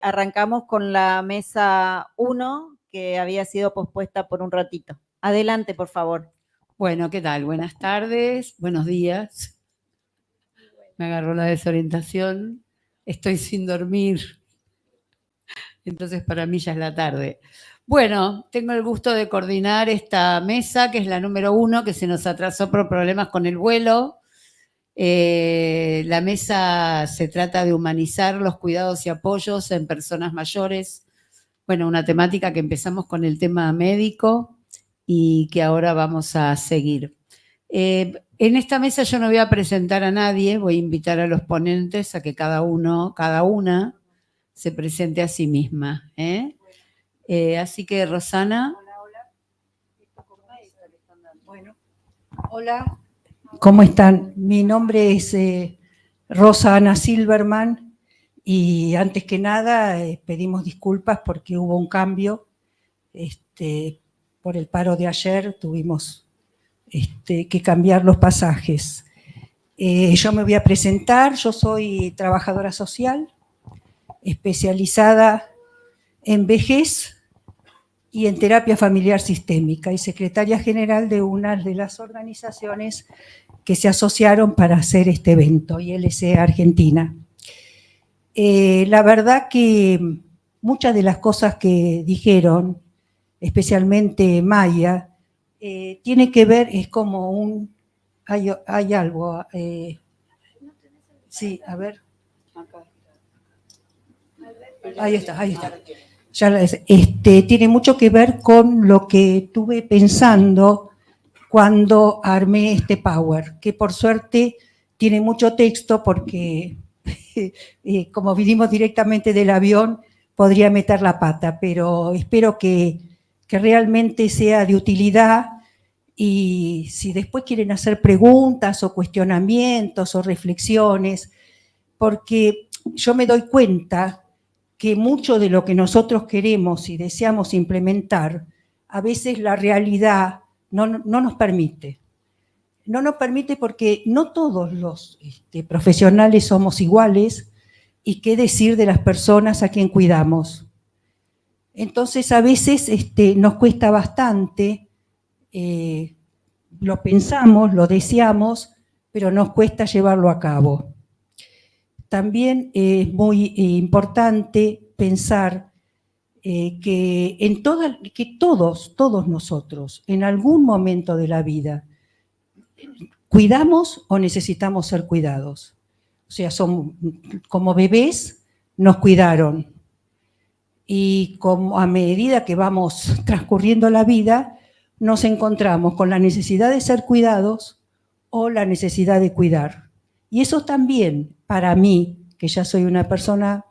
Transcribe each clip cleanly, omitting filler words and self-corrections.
arrancamos con la mesa 1, que había sido pospuesta por un ratito. Adelante, por favor. Bueno, ¿qué tal? Buenas tardes, buenos días. Me agarró la desorientación. Estoy sin dormir. Entonces para mí ya es la tarde. Bueno, tengo el gusto de coordinar esta mesa, que es la número 1, que se nos atrasó por problemas con el vuelo. La mesa se trata de humanizar los cuidados y apoyos en personas mayores. Bueno, una temática que empezamos con el tema médico y que ahora vamos a seguir. En esta mesa yo no voy a presentar a nadie, voy a invitar a los ponentes a que cada una se presente a sí misma. Así que, Rosana. Bueno, hola, ¿cómo están? Mi nombre es Rosa Ana Silverman y antes que nada pedimos disculpas porque hubo un cambio. Por el paro de ayer tuvimos que cambiar los pasajes. Yo me voy a presentar, yo soy trabajadora social, especializada en vejez y en terapia familiar sistémica y secretaria general de una de las organizaciones que se asociaron para hacer este evento, ILC Argentina. La verdad que muchas de las cosas que dijeron, especialmente Maya, tiene que ver, es como un... Hay algo... sí, a ver. Ahí está. Ya tiene mucho que ver con lo que estuve pensando cuando armé este Power, que por suerte tiene mucho texto porque como vinimos directamente del avión podría meter la pata, pero espero que realmente sea de utilidad y si después quieren hacer preguntas o cuestionamientos o reflexiones, porque yo me doy cuenta que mucho de lo que nosotros queremos y deseamos implementar, a veces la realidad no nos permite. No nos permite porque no todos los profesionales somos iguales y qué decir de las personas a quien cuidamos. Entonces a veces nos cuesta bastante, lo pensamos, lo deseamos, pero nos cuesta llevarlo a cabo. También es muy importante pensar que todos nosotros, en algún momento de la vida, ¿cuidamos o necesitamos ser cuidados? O sea, como bebés nos cuidaron y a medida que vamos transcurriendo la vida, nos encontramos con la necesidad de ser cuidados o la necesidad de cuidar. Y eso también, para mí, que ya soy una persona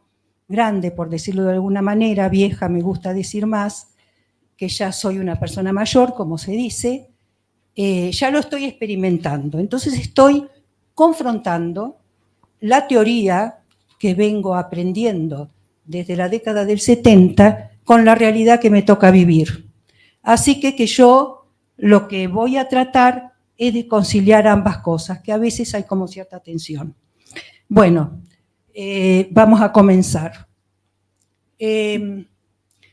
grande, por decirlo de alguna manera, vieja, me gusta decir más, que ya soy una persona mayor, como se dice, ya lo estoy experimentando. Entonces estoy confrontando la teoría que vengo aprendiendo desde la década del 70 con la realidad que me toca vivir. Así que yo lo que voy a tratar es de conciliar ambas cosas, que a veces hay como cierta tensión. Bueno, vamos a comenzar.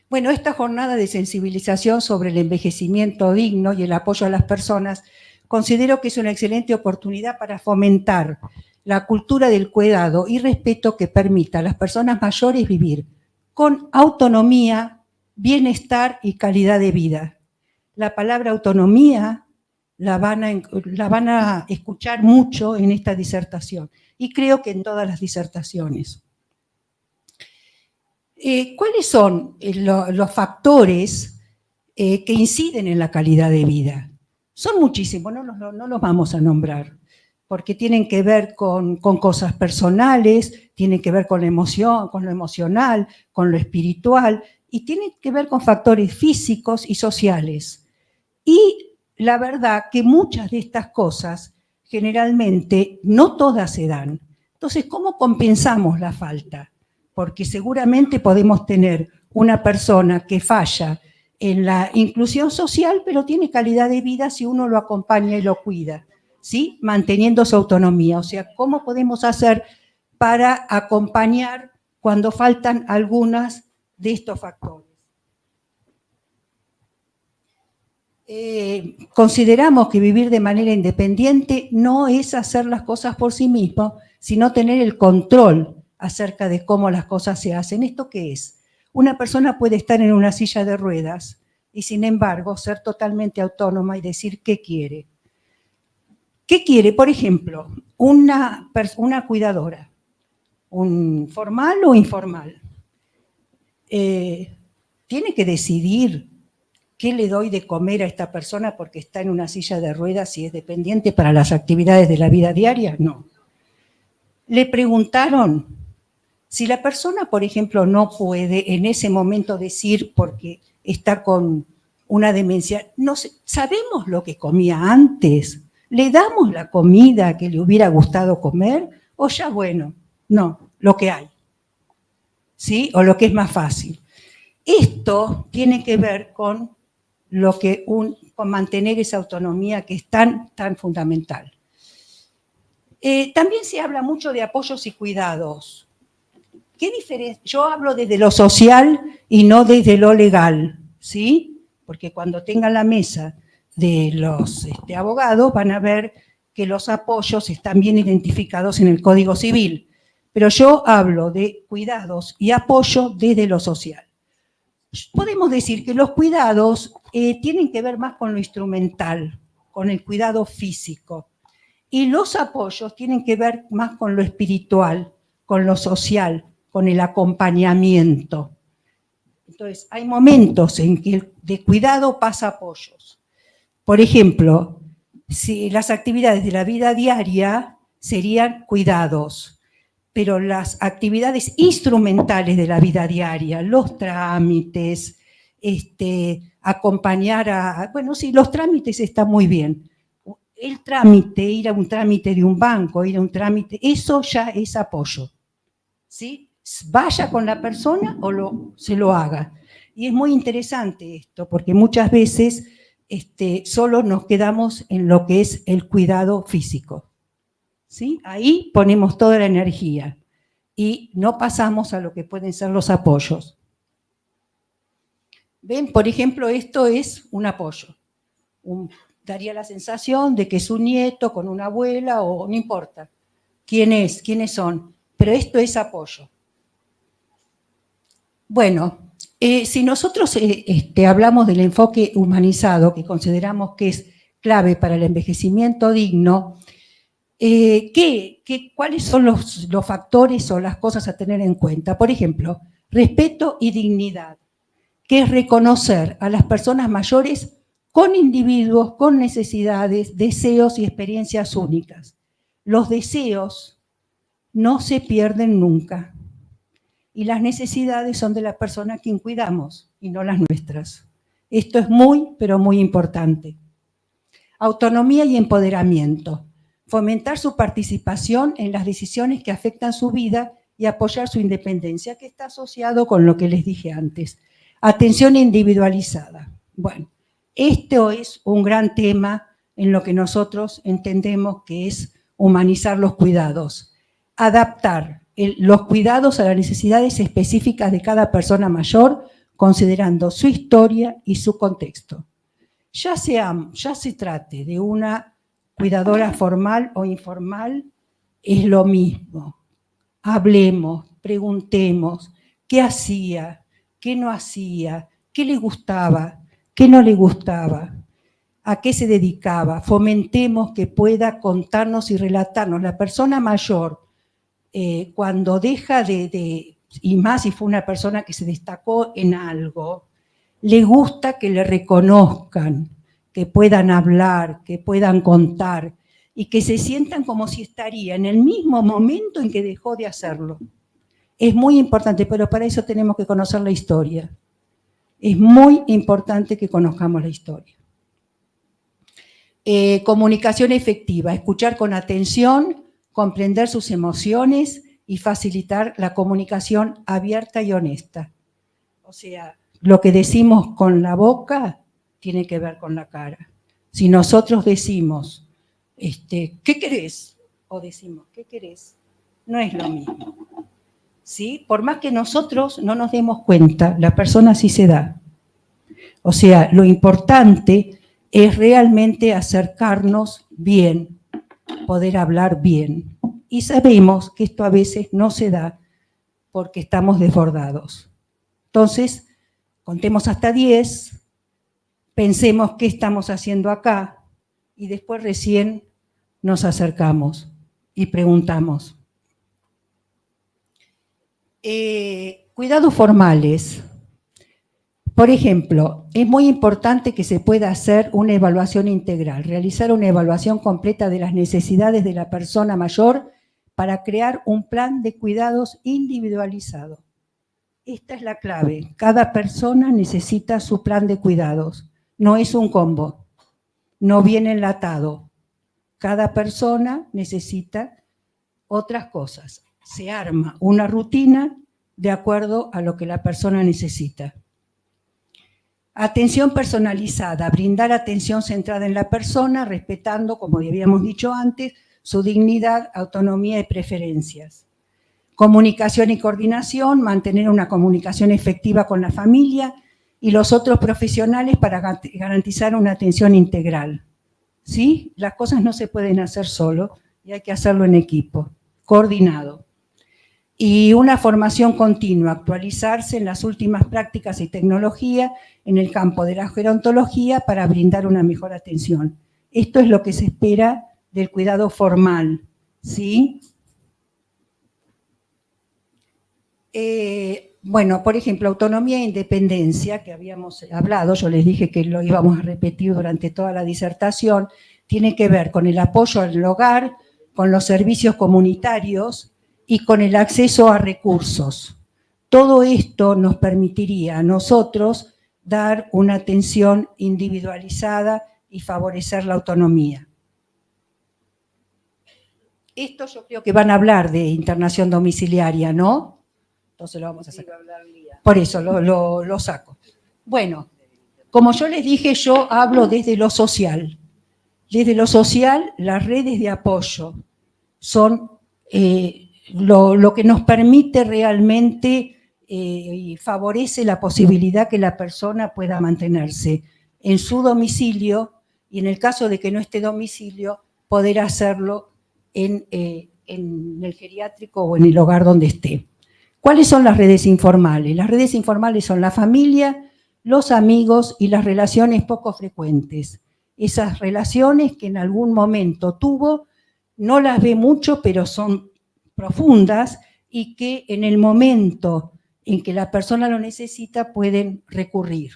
Bueno, esta jornada de sensibilización sobre el envejecimiento digno y el apoyo a las personas considero que es una excelente oportunidad para fomentar la cultura del cuidado y respeto que permita a las personas mayores vivir con autonomía, bienestar y calidad de vida. La palabra autonomía la van a escuchar mucho en esta disertación y creo que en todas las disertaciones. ¿Cuáles son los factores que inciden en la calidad de vida? Son muchísimos, no los vamos a nombrar, porque tienen que ver con cosas personales, tienen que ver con la emoción, con lo emocional, con lo espiritual, y tienen que ver con factores físicos y sociales. Y la verdad que muchas de estas cosas, generalmente, no todas se dan. Entonces, ¿cómo compensamos la falta? Porque seguramente podemos tener una persona que falla en la inclusión social, pero tiene calidad de vida si uno lo acompaña y lo cuida, ¿sí? Manteniendo su autonomía. O sea, ¿cómo podemos hacer para acompañar cuando faltan algunas de estos factores. Consideramos que vivir de manera independiente no es hacer las cosas por sí mismo, sino tener el control acerca de cómo las cosas se hacen. ¿Esto qué es? Una persona puede estar en una silla de ruedas y, sin embargo, ser totalmente autónoma y decir qué quiere. ¿Qué quiere? Por ejemplo, una cuidadora, un formal o informal, tiene que decidir qué le doy de comer a esta persona porque está en una silla de ruedas y es dependiente para las actividades de la vida diaria. No. Le preguntaron si la persona, por ejemplo, no puede en ese momento decir porque está con una demencia, no sé, ¿sabemos lo que comía antes? ¿Le damos la comida que le hubiera gustado comer? O ya, bueno, no, lo que hay, ¿sí? O lo que es más fácil. Esto tiene que ver con con mantener esa autonomía que es tan fundamental. También se habla mucho de apoyos y cuidados. ¿Qué diferencia? Yo hablo desde lo social y no desde lo legal, ¿sí? Porque cuando tengan la mesa de los abogados van a ver que los apoyos están bien identificados en el Código Civil. Pero yo hablo de cuidados y apoyo desde lo social. Podemos decir que los cuidados tienen que ver más con lo instrumental, con el cuidado físico. Y los apoyos tienen que ver más con lo espiritual, con lo social, con el acompañamiento. Entonces, hay momentos en que de cuidado pasa apoyos. Por ejemplo, si las actividades de la vida diaria serían cuidados, pero las actividades instrumentales de la vida diaria, los trámites, acompañar a... Bueno, sí, los trámites están muy bien. El trámite, ir a un trámite de un banco, ir a un trámite, eso ya es apoyo, ¿sí? Vaya con la persona o se lo haga. Y es muy interesante esto, porque muchas veces solo nos quedamos en lo que es el cuidado físico. ¿Sí? Ahí ponemos toda la energía y no pasamos a lo que pueden ser los apoyos. ¿Ven? Por ejemplo, esto es un apoyo. Daría la sensación de que es un nieto con una abuela o no importa quién es, quiénes son, pero esto es apoyo. Bueno, si nosotros hablamos del enfoque humanizado, que consideramos que es clave para el envejecimiento digno, ¿cuáles son los factores o las cosas a tener en cuenta? Por ejemplo, respeto y dignidad, que es reconocer a las personas mayores con individuos, con necesidades, deseos y experiencias únicas. Los deseos no se pierden nunca y las necesidades son de la persona a quien cuidamos y no las nuestras. Esto es muy, pero muy importante. Autonomía y empoderamiento. Fomentar su participación en las decisiones que afectan su vida y apoyar su independencia, que está asociado con lo que les dije antes. Atención individualizada. Bueno, esto es un gran tema en lo que nosotros entendemos que es humanizar los cuidados. Adaptar los cuidados a las necesidades específicas de cada persona mayor, considerando su historia y su contexto. Ya se trate de una cuidadora formal o informal, es lo mismo. Hablemos, preguntemos qué hacía, qué no hacía, qué le gustaba, qué no le gustaba, a qué se dedicaba. Fomentemos que pueda contarnos y relatarnos. La persona mayor, cuando deja y más si fue una persona que se destacó en algo, le gusta que le reconozcan, que puedan hablar, que puedan contar y que se sientan como si estaría en el mismo momento en que dejó de hacerlo. Es muy importante, pero para eso tenemos que conocer la historia. Es muy importante que conozcamos la historia. Comunicación efectiva, escuchar con atención, comprender sus emociones y facilitar la comunicación abierta y honesta. O sea, lo que decimos con la boca tiene que ver con la cara. Si nosotros decimos, ¿qué querés? O decimos, ¿qué querés? No es lo mismo. ¿sí? Por más que nosotros no nos demos cuenta, la persona sí se da. O sea, lo importante es realmente acercarnos bien, poder hablar bien. Y sabemos que esto a veces no se da porque estamos desbordados. Entonces, contemos hasta 10, pensemos qué estamos haciendo acá y después recién nos acercamos y preguntamos. Cuidados formales. Por ejemplo, es muy importante que se pueda hacer una evaluación integral, realizar una evaluación completa de las necesidades de la persona mayor para crear un plan de cuidados individualizado. Esta es la clave. Cada persona necesita su plan de cuidados. No es un combo, no viene enlatado. Cada persona necesita otras cosas. Se arma una rutina de acuerdo a lo que la persona necesita. Atención personalizada, brindar atención centrada en la persona, respetando, como habíamos dicho antes, su dignidad, autonomía y preferencias. Comunicación y coordinación, mantener una comunicación efectiva con la familia y los otros profesionales para garantizar una atención integral. ¿Sí? Las cosas no se pueden hacer solo y hay que hacerlo en equipo, coordinado. Y una formación continua, actualizarse en las últimas prácticas y tecnología en el campo de la gerontología para brindar una mejor atención. Esto es lo que se espera del cuidado formal, ¿sí? Bueno, por ejemplo, autonomía e independencia, que habíamos hablado, yo les dije que lo íbamos a repetir durante toda la disertación, tiene que ver con el apoyo al hogar, con los servicios comunitarios y con el acceso a recursos. Todo esto nos permitiría a nosotros dar una atención individualizada y favorecer la autonomía. Esto yo creo que van a hablar de internación domiciliaria, ¿no? Entonces lo vamos a sacar. Por eso lo saco. Bueno, como yo les dije, yo hablo desde lo social. Desde lo social, las redes de apoyo son lo que nos permite realmente y favorece la posibilidad que la persona pueda mantenerse en su domicilio y en el caso de que no esté domicilio, poder hacerlo en el geriátrico o en el hogar donde esté. ¿Cuáles son las redes informales? Las redes informales son la familia, los amigos y las relaciones poco frecuentes. Esas relaciones que en algún momento tuvo, no las ve mucho, pero son profundas y que en el momento en que la persona lo necesita pueden recurrir,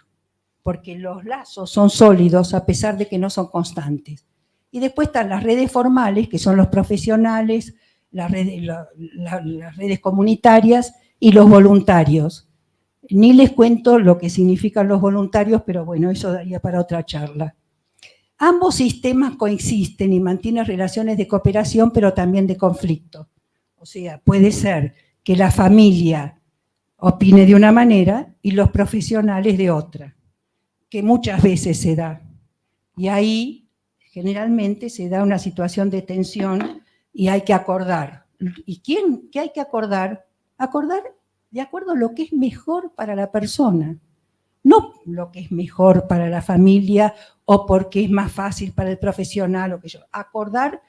porque los lazos son sólidos a pesar de que no son constantes. Y después están las redes formales, que son los profesionales, las redes comunitarias y los voluntarios. Ni les cuento lo que significan los voluntarios, pero bueno, eso daría para otra charla. Ambos sistemas coexisten y mantienen relaciones de cooperación, pero también de conflicto. O sea, puede ser que la familia opine de una manera y los profesionales de otra, que muchas veces se da. Y ahí, generalmente, se da una situación de tensión y hay que acordar. ¿Y qué hay que acordar? Acordar de acuerdo a lo que es mejor para la persona, no lo que es mejor para la familia o porque es más fácil para el profesional o que yo. Acordar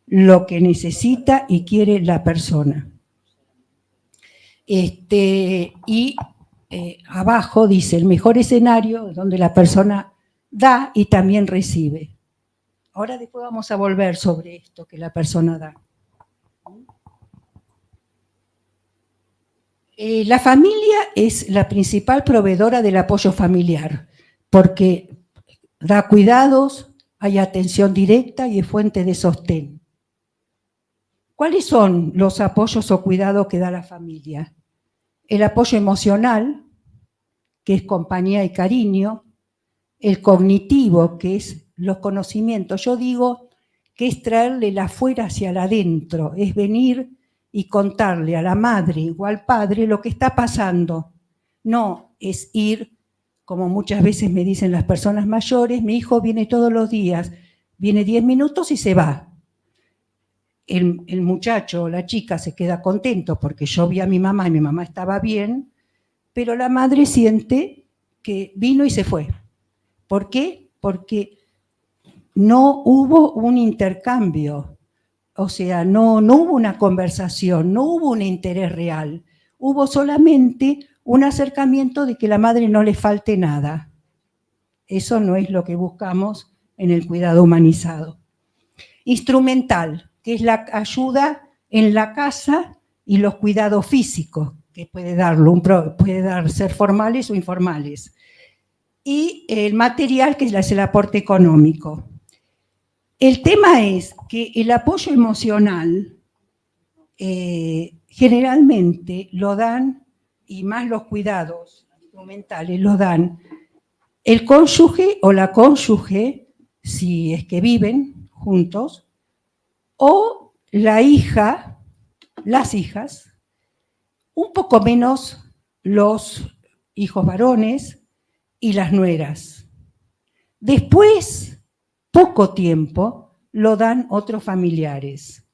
lo que necesita y quiere la persona. Abajo dice el mejor escenario donde la persona da y también recibe. Ahora después vamos a volver sobre esto que la persona da. La familia es la principal proveedora del apoyo familiar, porque da cuidados, hay atención directa y es fuente de sostén. ¿Cuáles son los apoyos o cuidados que da la familia? El apoyo emocional, que es compañía y cariño, el cognitivo, que es los conocimientos. Yo digo que es traerle el afuera hacia el adentro, es venir y contarle a la madre o al padre lo que está pasando. No es ir, como muchas veces me dicen las personas mayores, mi hijo viene todos los días, viene 10 minutos y se va. el muchacho o la chica se queda contento porque yo vi a mi mamá y mi mamá estaba bien, pero la madre siente que vino y se fue. ¿Por qué? Porque no hubo un intercambio, o sea, no hubo una conversación, no hubo un interés real, hubo solamente un acercamiento de que a la madre no le falte nada. Eso no es lo que buscamos en el cuidado humanizado. Instrumental, que es la ayuda en la casa y los cuidados físicos, que puede dar ser formales o informales. Y el material, que es el aporte económico. El tema es que el apoyo emocional generalmente lo dan, y más los cuidados instrumentales, lo dan el cónyuge o la cónyuge, si es que viven juntos, o la hija, las hijas, un poco menos los hijos varones y las nueras. Después, poco tiempo, lo dan otros familiares.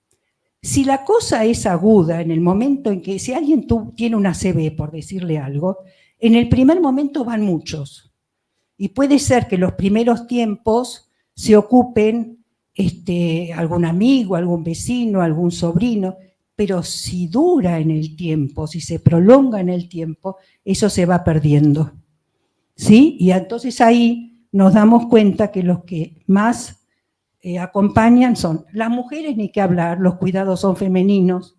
Si la cosa es aguda, en el momento en que, si alguien tiene una ACV, por decirle algo, en el primer momento van muchos. Y puede ser que los primeros tiempos se ocupen algún amigo, algún vecino, algún sobrino, pero si dura en el tiempo, si se prolonga en el tiempo, eso se va perdiendo. ¿Sí? Y entonces ahí nos damos cuenta que los que más acompañan son las mujeres, ni qué hablar, los cuidados son femeninos,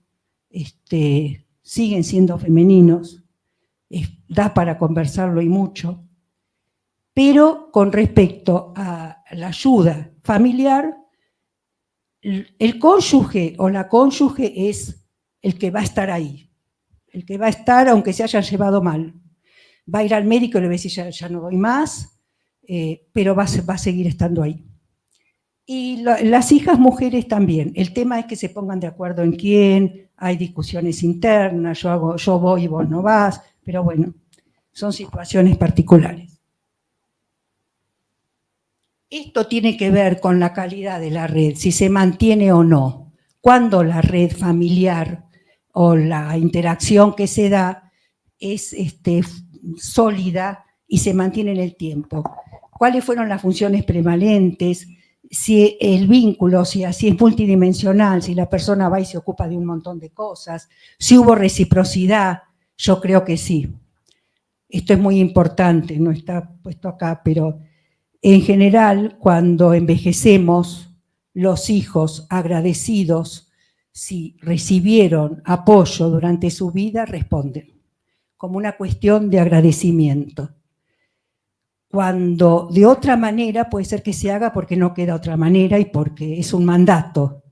siguen siendo femeninos, da para conversarlo y mucho, pero con respecto a la ayuda familiar, el cónyuge o la cónyuge es el que va a estar ahí, el que va a estar aunque se hayan llevado mal. Va a ir al médico y le va a decir ya no doy más, pero va a seguir estando ahí. Y las hijas mujeres también. El tema es que se pongan de acuerdo en quién, hay discusiones internas, yo voy y vos no vas, pero bueno, son situaciones particulares. Esto tiene que ver con la calidad de la red, si se mantiene o no. Cuando la red familiar o la interacción que se da es sólida y se mantiene en el tiempo. ¿Cuáles fueron las funciones prevalentes? Si el vínculo, si es multidimensional, si la persona va y se ocupa de un montón de cosas, si hubo reciprocidad, yo creo que sí. Esto es muy importante, no está puesto acá, pero en general, cuando envejecemos, los hijos agradecidos, si recibieron apoyo durante su vida, responden, como una cuestión de agradecimiento. Cuando de otra manera puede ser que se haga porque no queda otra manera y porque es un mandato,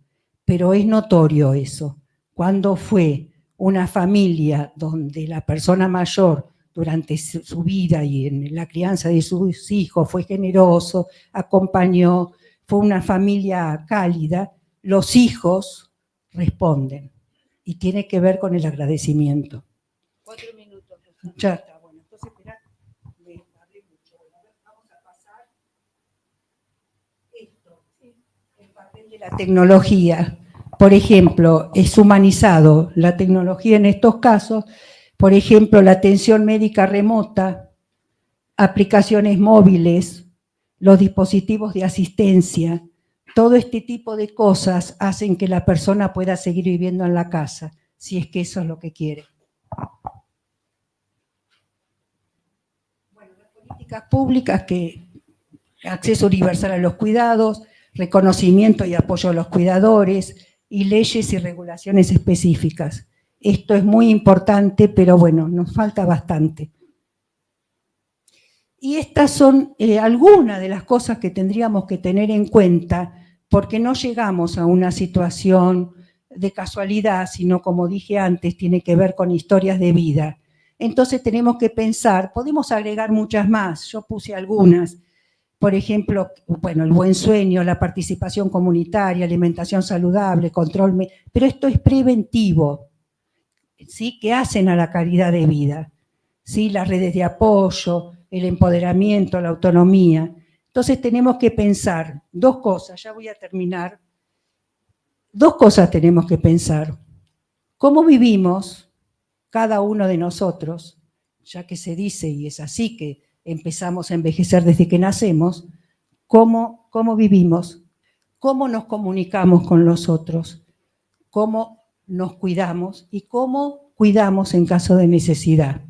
pero es notorio eso. Cuando fue una familia donde la persona mayor durante su vida y en la crianza de sus hijos fue generoso, acompañó, fue una familia cálida, los hijos responden y tiene que ver con el agradecimiento. 4 minutos. Ya está, bueno, entonces esperá, me hablé mucho. Vamos a pasar esto, el papel de la tecnología. Por ejemplo, es humanizado la tecnología en estos casos. Por ejemplo, la atención médica remota, aplicaciones móviles, los dispositivos de asistencia, todo este tipo de cosas hacen que la persona pueda seguir viviendo en la casa, si es que eso es lo que quiere. Bueno, las políticas públicas, que acceso universal a los cuidados, reconocimiento y apoyo a los cuidadores, y leyes y regulaciones específicas. Esto es muy importante, pero bueno, nos falta bastante. Y estas son algunas de las cosas que tendríamos que tener en cuenta, porque no llegamos a una situación de casualidad, sino, como dije antes, tiene que ver con historias de vida. Entonces tenemos que pensar, podemos agregar muchas más, yo puse algunas, por ejemplo, bueno, el buen sueño, la participación comunitaria, alimentación saludable, control, pero esto es preventivo. ¿Sí? Que hacen a la calidad de vida, ¿sí? Las redes de apoyo, el empoderamiento, la autonomía. Entonces tenemos que pensar dos cosas, ya voy a terminar. dos cosas tenemos que pensar. ¿Cómo vivimos cada uno de nosotros? Ya que se dice, y es así, que empezamos a envejecer desde que nacemos, ¿cómo vivimos? ¿Cómo nos comunicamos con los otros? ¿Cómo nos cuidamos? ¿Y cómo cuidamos en caso de necesidad?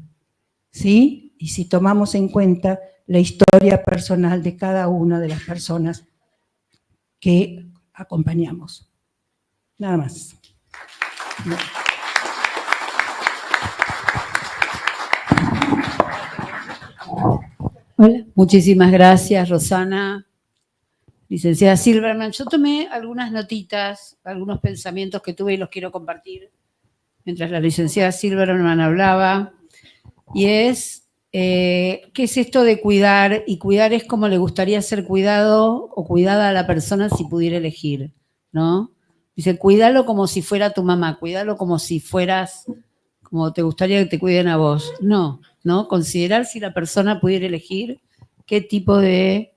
¿Sí? Y si tomamos en cuenta la historia personal de cada una de las personas que acompañamos. Nada más. Hola. Muchísimas gracias, Rosana. Licenciada Silverman, yo tomé algunas notitas, algunos pensamientos que tuve y los quiero compartir mientras la licenciada Silverman hablaba. Y es, ¿qué es esto de cuidar? Y cuidar es como le gustaría ser cuidado o cuidada a la persona si pudiera elegir, ¿no? Dice, cuídalo como si fuera tu mamá, cuídalo como si fueras, como te gustaría que te cuiden a vos. No, ¿no? Considerar si la persona pudiera elegir qué tipo de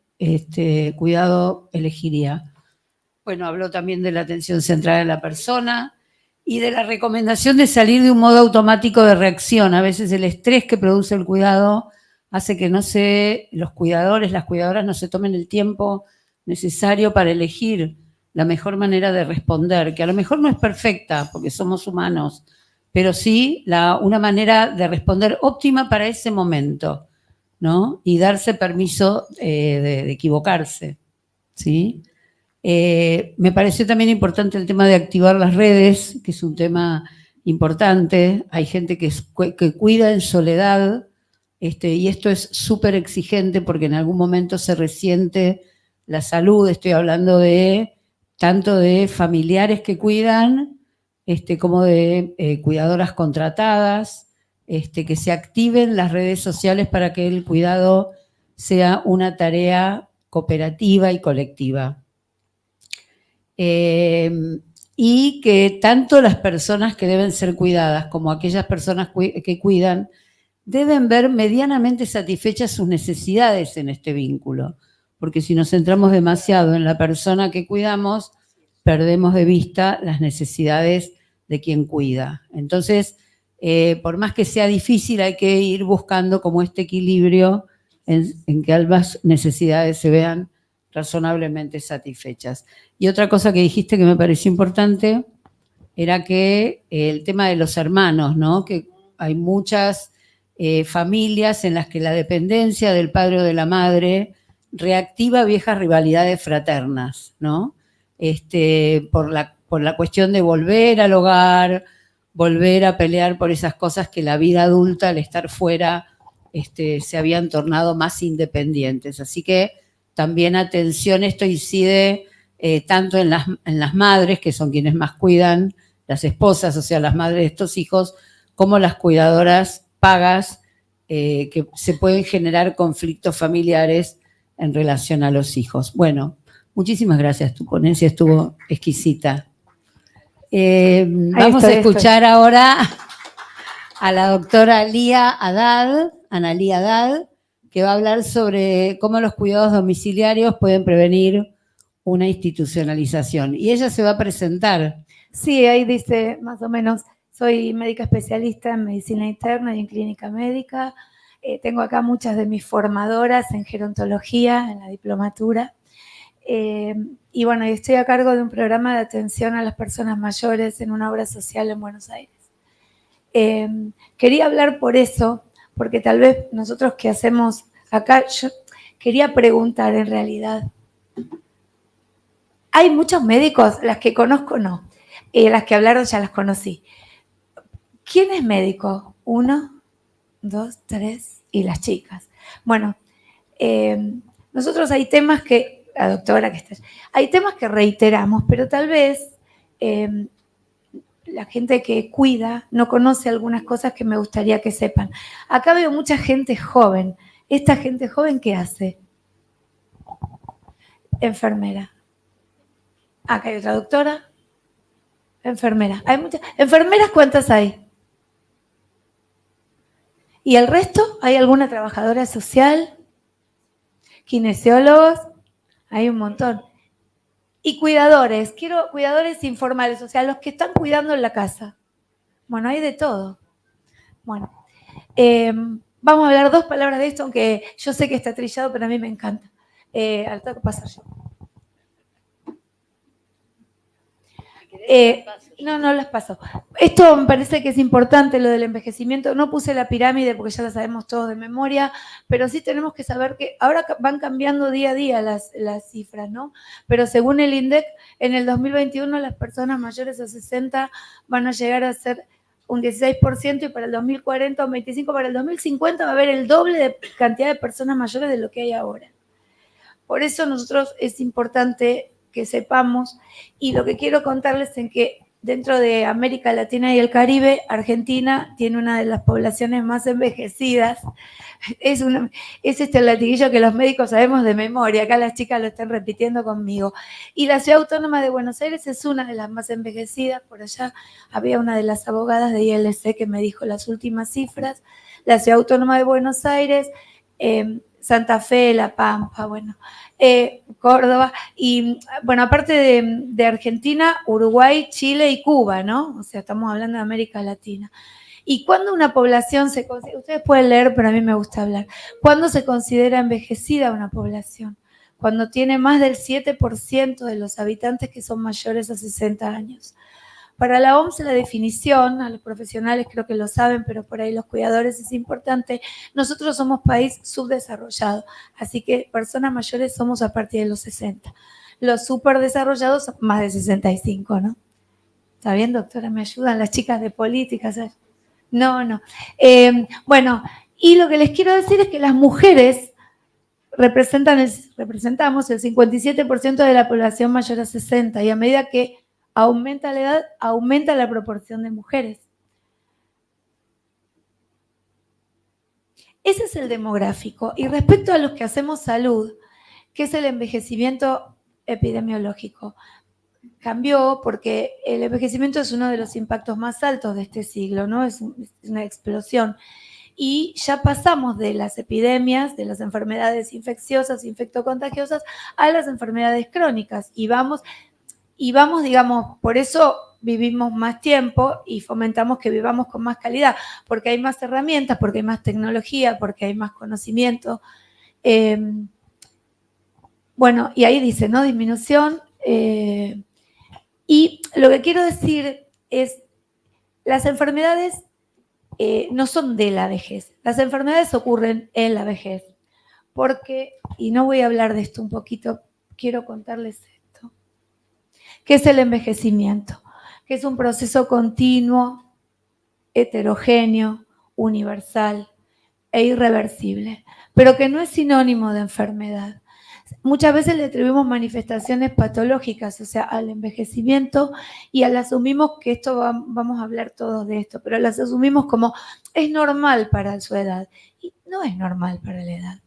cuidado elegiría. Bueno, habló también de la atención centrada en la persona y de la recomendación de salir de un modo automático de reacción. A veces el estrés que produce el cuidado hace que los cuidadores, las cuidadoras no se tomen el tiempo necesario para elegir la mejor manera de responder, que a lo mejor no es perfecta porque somos humanos, pero sí una manera de responder óptima para ese momento, ¿no? Y darse permiso de equivocarse, ¿sí? Me pareció también importante el tema de activar las redes, que es un tema importante. Hay gente que cuida en soledad, y esto es súper exigente porque en algún momento se resiente la salud. Estoy hablando de tanto de familiares que cuidan, como de cuidadoras contratadas, que se activen las redes sociales para que el cuidado sea una tarea cooperativa y colectiva. Y que tanto las personas que deben ser cuidadas como aquellas personas que cuidan deben ver medianamente satisfechas sus necesidades en este vínculo, porque si nos centramos demasiado en la persona que cuidamos, perdemos de vista las necesidades de quien cuida. Entonces, por más que sea difícil, hay que ir buscando como este equilibrio en que ambas necesidades se vean razonablemente satisfechas. Y otra cosa que dijiste que me pareció importante era que el tema de los hermanos, ¿no? Que hay muchas familias en las que la dependencia del padre o de la madre reactiva viejas rivalidades fraternas, ¿no? Por la cuestión de volver al hogar, volver a pelear por esas cosas que la vida adulta, al estar fuera, se habían tornado más independientes. Así que también atención, esto incide tanto en las madres, que son quienes más cuidan, las esposas, o sea, las madres de estos hijos, como las cuidadoras pagas, que se pueden generar conflictos familiares en relación a los hijos. Bueno, muchísimas gracias, tu ponencia estuvo exquisita. Vamos a escuchar ahora a la doctora Analía Haddad, que va a hablar sobre cómo los cuidados domiciliarios pueden prevenir una institucionalización. Y ella se va a presentar. Sí, ahí dice más o menos, soy médica especialista en medicina interna y en clínica médica. Tengo acá muchas de mis formadoras en gerontología, en la diplomatura. Y bueno, estoy a cargo de un programa de atención a las personas mayores en una obra social en Buenos Aires. Quería hablar por eso, porque tal vez nosotros que hacemos acá, yo quería preguntar en realidad, hay muchos médicos, las que conozco no, las que hablaron ya las conocí. ¿Quién es médico? 1, 2, 3 y las chicas. Bueno, nosotros hay temas que, la doctora que está, hay temas que reiteramos, pero tal vez la gente que cuida no conoce algunas cosas que me gustaría que sepan. Acá veo mucha gente joven. ¿Esta gente joven qué hace? Enfermera. Acá hay otra doctora. Enfermera. Hay muchas. ¿Enfermeras cuántas hay? ¿Y el resto? ¿Hay alguna trabajadora social? ¿Kinesiólogos? Hay un montón. Y cuidadores, quiero cuidadores informales, o sea, los que están cuidando en la casa. Bueno, hay de todo. Bueno, vamos a hablar 2 palabras de esto, aunque yo sé que está trillado, pero a mí me encanta. Ahora tengo que pasar yo. No las paso. Esto me parece que es importante, lo del envejecimiento. No puse la pirámide porque ya la sabemos todos de memoria, pero sí tenemos que saber que ahora van cambiando día a día las cifras, ¿no? Pero según el INDEC, en el 2021 las personas mayores a 60 van a llegar a ser un 16% y para el 2040 un 25%. Para el 2050 va a haber el doble de cantidad de personas mayores de lo que hay ahora. Por eso nosotros es importante que sepamos, y lo que quiero contarles es que dentro de América Latina y el Caribe, Argentina tiene una de las poblaciones más envejecidas. Es el latiguillo que los médicos sabemos de memoria, acá las chicas lo están repitiendo conmigo. Y la Ciudad Autónoma de Buenos Aires es una de las más envejecidas. Por allá había una de las abogadas de ILC que me dijo las últimas cifras. La Ciudad Autónoma de Buenos Aires, Santa Fe, La Pampa, bueno, Córdoba, y bueno, aparte de Argentina, Uruguay, Chile y Cuba, ¿no? O sea, estamos hablando de América Latina. ¿Y cuándo una población se considera? Ustedes pueden leer, pero a mí me gusta hablar. ¿Cuándo se considera envejecida una población? Cuando tiene más del 7% de los habitantes que son mayores a 60 años. Para la OMS la definición, a los profesionales creo que lo saben, pero por ahí los cuidadores es importante, nosotros somos país subdesarrollado, así que personas mayores somos a partir de los 60. Los superdesarrollados más de 65, ¿no? ¿Está bien, doctora? ¿Me ayudan las chicas de política? No. Bueno, y lo que les quiero decir es que las mujeres representamos el 57% de la población mayor a 60 y a medida que aumenta la edad, aumenta la proporción de mujeres. Ese es el demográfico. Y respecto a los que hacemos salud, que es el envejecimiento epidemiológico, cambió porque el envejecimiento es uno de los impactos más altos de este siglo, ¿no? Es una explosión. Y ya pasamos de las epidemias, de las enfermedades infecciosas, infectocontagiosas, a las enfermedades crónicas. Y vamos, digamos, por eso vivimos más tiempo y fomentamos que vivamos con más calidad, porque hay más herramientas, porque hay más tecnología, porque hay más conocimiento. Bueno, y ahí dice, ¿no? Disminución. Y lo que quiero decir es, las enfermedades no son de la vejez. Las enfermedades ocurren en la vejez. Porque, y no voy a hablar de esto un poquito, quiero contarles esto. ¿Qué es el envejecimiento? Que es un proceso continuo, heterogéneo, universal e irreversible, pero que no es sinónimo de enfermedad. Muchas veces le atribuimos manifestaciones patológicas, o sea, al envejecimiento, y las asumimos que esto vamos a hablar todos de esto, pero las asumimos como es normal para su edad, y no es normal para la edad.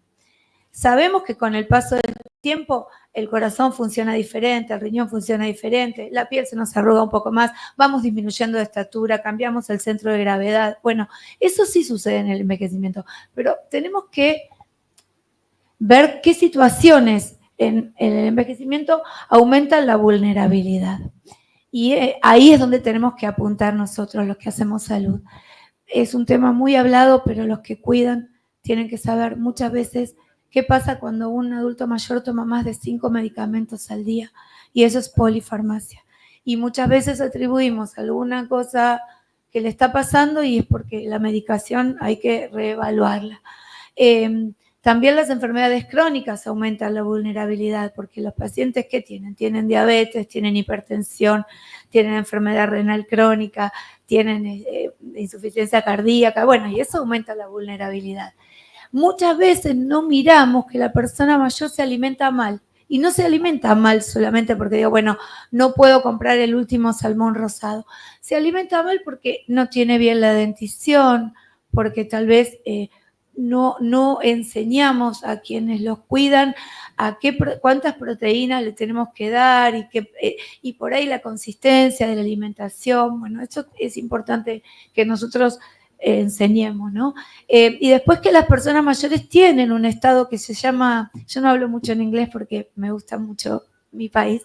Sabemos que con el paso del tiempo el corazón funciona diferente, el riñón funciona diferente, la piel se nos arruga un poco más, vamos disminuyendo de estatura, cambiamos el centro de gravedad. Bueno, eso sí sucede en el envejecimiento, pero tenemos que ver qué situaciones en el envejecimiento aumentan la vulnerabilidad. Y ahí es donde tenemos que apuntar nosotros, los que hacemos salud. Es un tema muy hablado, pero los que cuidan tienen que saber muchas veces qué pasa cuando un adulto mayor toma más de 5 medicamentos al día, y eso es polifarmacia. Y muchas veces atribuimos alguna cosa que le está pasando y es porque la medicación hay que reevaluarla. También las enfermedades crónicas aumentan la vulnerabilidad porque los pacientes que tienen diabetes, tienen hipertensión, tienen enfermedad renal crónica, tienen insuficiencia cardíaca, bueno, y eso aumenta la vulnerabilidad. Muchas veces no miramos que la persona mayor se alimenta mal. Y no se alimenta mal solamente porque digo, bueno, no puedo comprar el último salmón rosado. Se alimenta mal porque no tiene bien la dentición, porque tal vez no enseñamos a quienes los cuidan a cuántas proteínas le tenemos que dar y por ahí la consistencia de la alimentación. Bueno, eso es importante que nosotros enseñemos, ¿no? Y después que las personas mayores tienen un estado que se llama, yo no hablo mucho en inglés porque me gusta mucho mi país,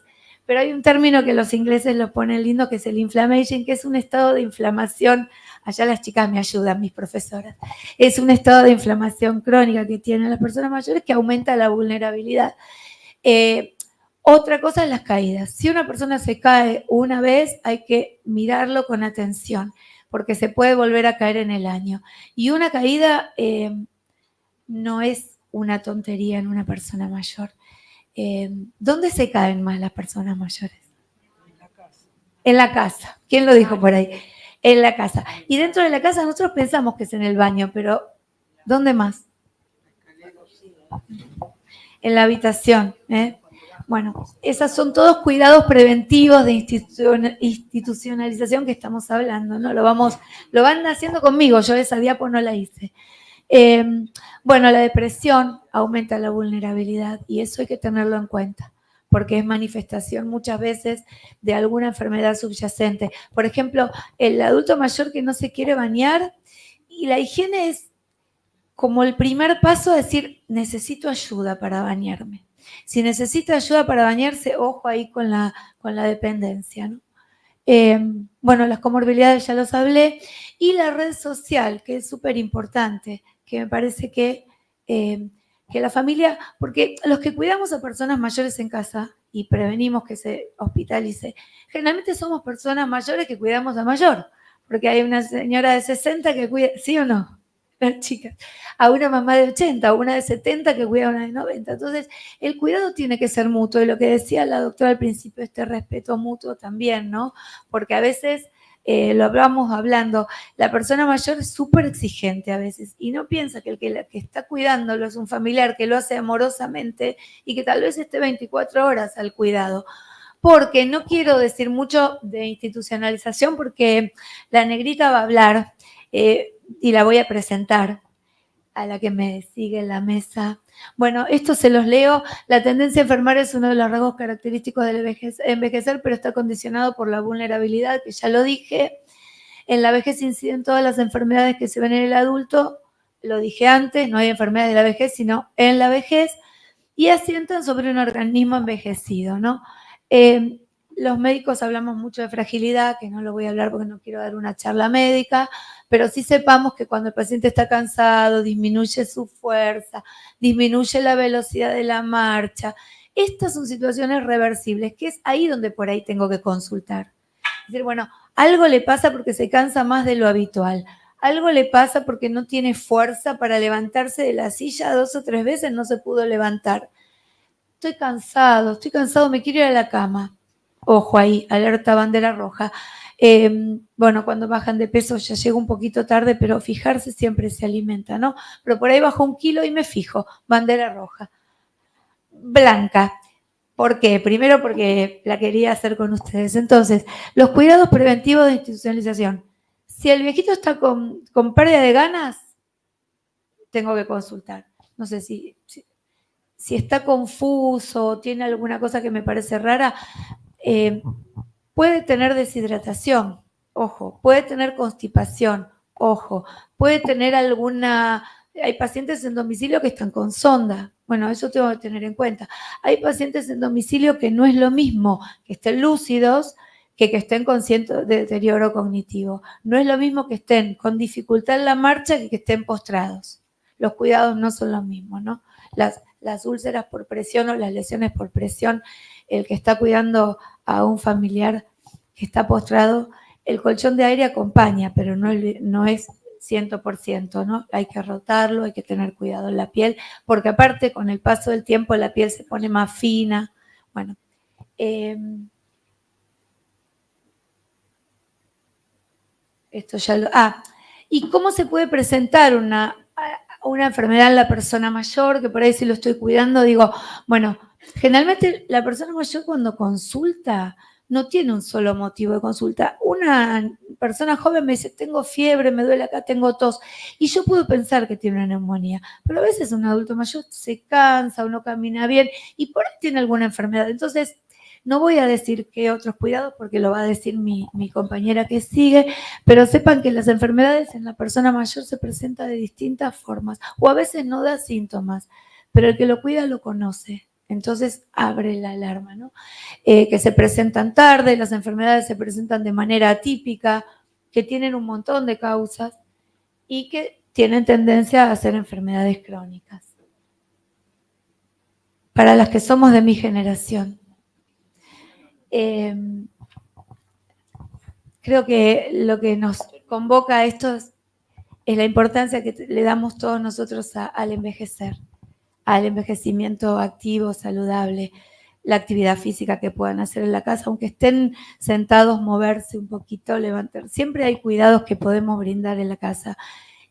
pero hay un término que los ingleses lo ponen lindo, que es el inflammation, que es un estado de inflamación. Allá las chicas me ayudan, mis profesoras. Es un estado de inflamación crónica que tienen las personas mayores que aumenta la vulnerabilidad. Otra cosa es las caídas. Si una persona se cae una vez, hay que mirarlo con atención, porque se puede volver a caer en el año. Y una caída no es una tontería en una persona mayor. ¿Dónde se caen más las personas mayores? En la casa. ¿Quién lo dijo por ahí? En la casa. Y dentro de la casa nosotros pensamos que es en el baño, pero ¿dónde más? En la habitación. Bueno, esos son todos cuidados preventivos de institucionalización que estamos hablando, ¿no? Lo van haciendo conmigo, yo esa diapo no la hice. Bueno, la depresión aumenta la vulnerabilidad y eso hay que tenerlo en cuenta, porque es manifestación muchas veces de alguna enfermedad subyacente. Por ejemplo, el adulto mayor que no se quiere bañar, y la higiene es como el primer paso a decir, necesito ayuda para bañarme. Si necesita ayuda para bañarse, ojo ahí con la dependencia, ¿no? Bueno, las comorbilidades ya los hablé, y la red social, que es súper importante, que me parece que la familia, porque los que cuidamos a personas mayores en casa y prevenimos que se hospitalice, generalmente somos personas mayores que cuidamos a mayor, porque hay una señora de 60 que cuida, ¿sí o no? Las chicas, a una mamá de 80, a una de 70 que cuida a una de 90. Entonces, el cuidado tiene que ser mutuo, y lo que decía la doctora al principio, este respeto mutuo también, ¿no? Porque a veces, lo hablamos hablando, la persona mayor es súper exigente a veces y no piensa que el que está cuidándolo es un familiar que lo hace amorosamente y que tal vez esté 24 horas al cuidado. Porque no quiero decir mucho de institucionalización porque la negrita va a hablar, y la voy a presentar a la que me sigue en la mesa. Bueno, esto se los leo. La tendencia a enfermar es uno de los rasgos característicos del envejecer, pero está condicionado por la vulnerabilidad, que ya lo dije. En la vejez inciden todas las enfermedades que se ven en el adulto. Lo dije antes, no hay enfermedades de la vejez, sino en la vejez, y asientan sobre un organismo envejecido, ¿no? Los médicos hablamos mucho de fragilidad, que no lo voy a hablar porque no quiero dar una charla médica, pero sí sepamos que cuando el paciente está cansado, disminuye su fuerza, disminuye la velocidad de la marcha. Estas son situaciones reversibles, que es ahí donde por ahí tengo que consultar. Es decir, bueno, algo le pasa porque se cansa más de lo habitual. Algo le pasa porque no tiene fuerza para levantarse de la silla 2 o 3 veces, no se pudo levantar. Estoy cansado, me quiero ir a la cama. Ojo ahí, alerta bandera roja. Bueno, cuando bajan de peso ya llego un poquito tarde, pero fijarse siempre se alimenta, ¿no? Pero por ahí bajo 1 kilo y me fijo, bandera roja. Blanca. ¿Por qué? Primero porque la quería hacer con ustedes. Entonces, los cuidados preventivos de institucionalización. Si el viejito está con pérdida de ganas, tengo que consultar. No sé si está confuso, tiene alguna cosa que me parece rara, puede tener deshidratación, ojo, puede tener constipación, ojo, puede tener hay pacientes en domicilio que están con sonda, bueno, eso tengo que tener en cuenta. Hay pacientes en domicilio que no es lo mismo que estén lúcidos que estén con cierto deterioro cognitivo. No es lo mismo que estén con dificultad en la marcha que estén postrados. Los cuidados no son los mismos, ¿no? Las úlceras por presión o las lesiones por presión, el que está cuidando a un familiar que está postrado, el colchón de aire acompaña, pero no es 100%, ¿no? Hay que rotarlo, hay que tener cuidado en la piel, porque aparte con el paso del tiempo la piel se pone más fina. Bueno, esto ya lo... ¿y cómo se puede presentar una enfermedad en la persona mayor? Que por ahí si lo estoy cuidando, digo, bueno, generalmente la persona mayor cuando consulta no tiene un solo motivo de consulta. Una persona joven me dice, tengo fiebre, me duele acá, tengo tos, y yo puedo pensar que tiene una neumonía, pero a veces un adulto mayor se cansa o no camina bien y por ahí tiene alguna enfermedad. Entonces, no voy a decir qué otros cuidados porque lo va a decir mi compañera que sigue, pero sepan que las enfermedades en la persona mayor se presentan de distintas formas o a veces no da síntomas, pero el que lo cuida lo conoce. Entonces abre la alarma, ¿no? Que se presentan tarde, las enfermedades se presentan de manera atípica, que tienen un montón de causas y que tienen tendencia a ser enfermedades crónicas. Para las que somos de mi generación, creo que lo que nos convoca a esto es la importancia que le damos todos nosotros al envejecer, al envejecimiento activo, saludable, la actividad física que puedan hacer en la casa, aunque estén sentados, moverse un poquito, levantar. Siempre hay cuidados que podemos brindar en la casa.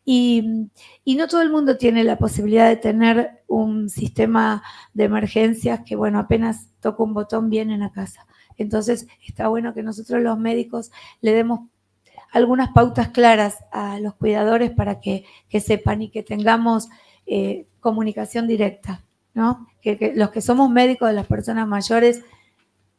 Y no todo el mundo tiene la posibilidad de tener un sistema de emergencias que, bueno, apenas toca un botón vienen a casa. Entonces, está bueno que nosotros los médicos le demos algunas pautas claras a los cuidadores para que sepan y que tengamos comunicación directa, ¿no? Que los que somos médicos de las personas mayores,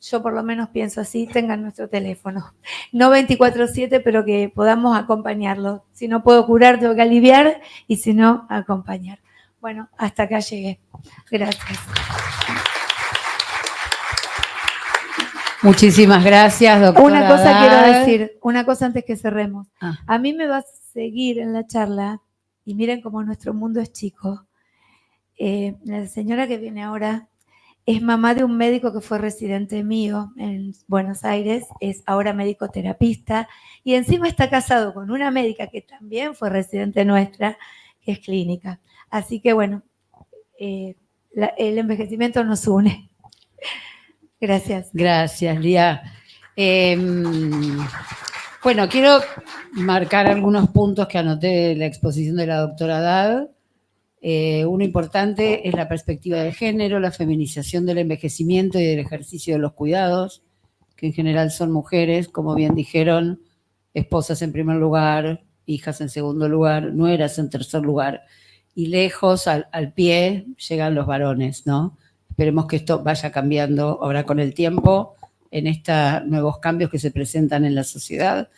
yo por lo menos pienso así, tengan nuestro teléfono. No 24/7, pero que podamos acompañarlo. Si no puedo curar, tengo que aliviar, y si no, acompañar. Bueno, hasta acá llegué. Gracias. Muchísimas gracias, doctora. Una cosa quiero Haddad. decir, una cosa antes que cerremos. Ah. A mí me va a seguir en la charla, y miren cómo nuestro mundo es chico. La señora que viene ahora es mamá de un médico que fue residente mío en Buenos Aires, es ahora médico terapista, y encima está casado con una médica que también fue residente nuestra, que es clínica. Así que bueno, el envejecimiento nos une. Gracias. Gracias, Lía. Bueno, quiero marcar algunos puntos que anoté de la exposición de la doctora Haddad. Uno importante es la perspectiva de género, la feminización del envejecimiento y del ejercicio de los cuidados, que en general son mujeres, como bien dijeron, esposas en primer lugar, hijas en segundo lugar, nueras en tercer lugar, y lejos, al pie, llegan los varones, ¿no? Esperemos que esto vaya cambiando ahora con el tiempo, en estos nuevos cambios que se presentan en la sociedad.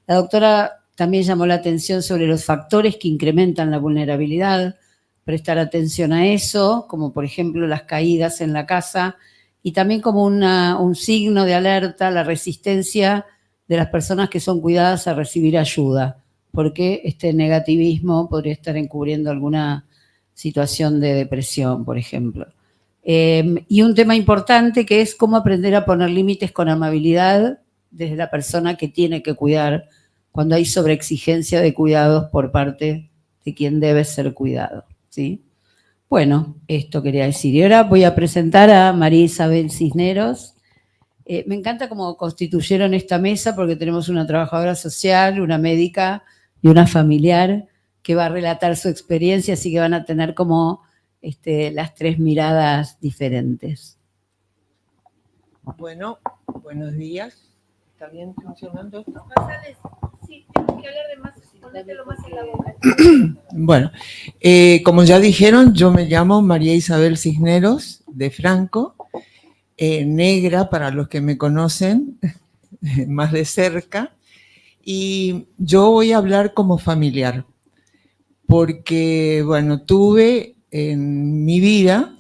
La doctora también llamó la atención sobre los factores que incrementan la vulnerabilidad, prestar atención a eso, como por ejemplo las caídas en la casa, y también como un signo de alerta, la resistencia de las personas que son cuidadas a recibir ayuda, porque este negativismo podría estar encubriendo alguna situación de depresión, por ejemplo. Y un tema importante que es cómo aprender a poner límites con amabilidad desde la persona que tiene que cuidar cuando hay sobreexigencia de cuidados por parte de quien debe ser cuidado, ¿sí? Bueno, esto quería decir. Y ahora voy a presentar a María Isabel Cisneros. Me encanta cómo constituyeron esta mesa porque tenemos una trabajadora social, una médica y una familiar que va a relatar su experiencia, así que van a tener como las tres miradas diferentes. Bueno, buenos días. ¿Está bien funcionando esto? Sí, tienes que hablar de más, ponételo más en la boca. Bueno, como ya dijeron, yo me llamo María Isabel Cisneros de Franco, negra para los que me conocen más de cerca, y yo voy a hablar como familiar, porque, bueno, tuve en mi vida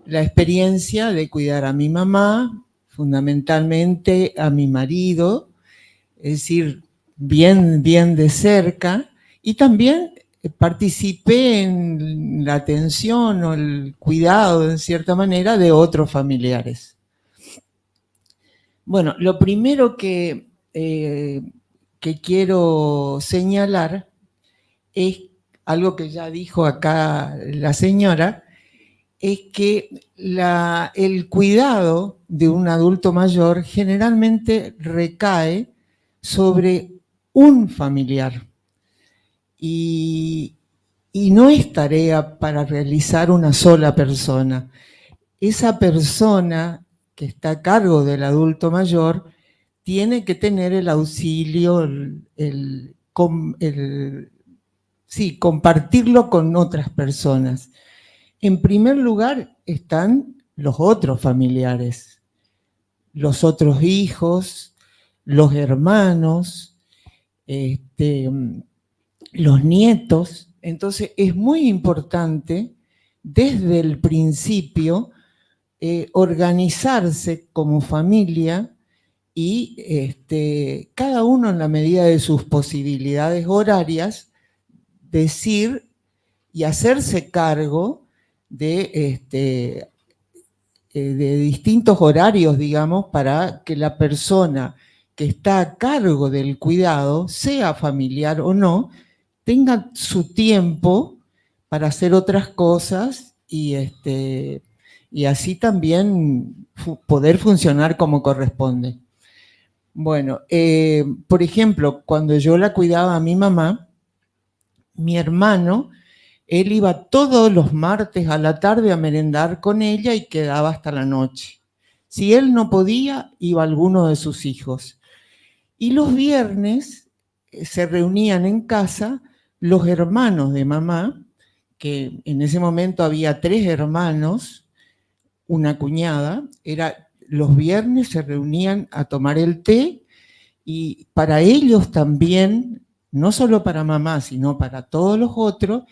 la experiencia de cuidar a mi mamá, fundamentalmente a mi marido, es decir, bien de cerca, y también participé en la atención o el cuidado, en cierta manera, de otros familiares. Bueno, lo primero que quiero señalar es algo que ya dijo acá la señora, es que el cuidado de un adulto mayor generalmente recae sobre un familiar y no es tarea para realizar una sola persona. Esa persona que está a cargo del adulto mayor tiene que tener el auxilio, compartirlo con otras personas. En primer lugar están los otros familiares, los otros hijos, los hermanos, los nietos. Entonces es muy importante desde el principio organizarse como familia y cada uno en la medida de sus posibilidades horarias, decir y hacerse cargo de distintos horarios, digamos, para que la persona que está a cargo del cuidado, sea familiar o no, tenga su tiempo para hacer otras cosas y así también poder funcionar como corresponde. Bueno, por ejemplo, cuando yo la cuidaba a mi mamá, mi hermano, él iba todos los martes a la tarde a merendar con ella y quedaba hasta la noche. Si él no podía, iba alguno de sus hijos. Y los viernes se reunían en casa los hermanos de mamá, que en ese momento había 3 hermanos, una cuñada, los viernes se reunían a tomar el té y para ellos también, no solo para mamá, sino para todos los otros,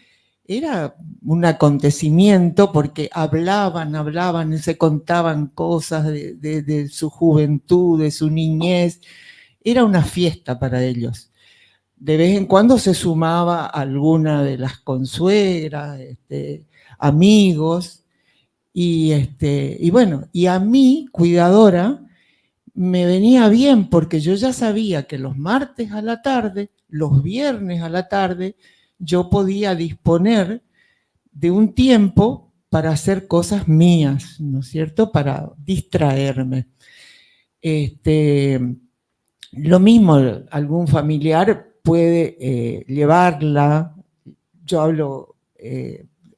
era un acontecimiento porque hablaban y se contaban cosas de su juventud, de su niñez. Era una fiesta para ellos. De vez en cuando se sumaba alguna de las consuegras, amigos, y bueno, y a mí, cuidadora, me venía bien porque yo ya sabía que los martes a la tarde, los viernes a la tarde, yo podía disponer de un tiempo para hacer cosas mías, ¿no es cierto? Para distraerme. Lo mismo, algún familiar puede llevarla, yo hablo,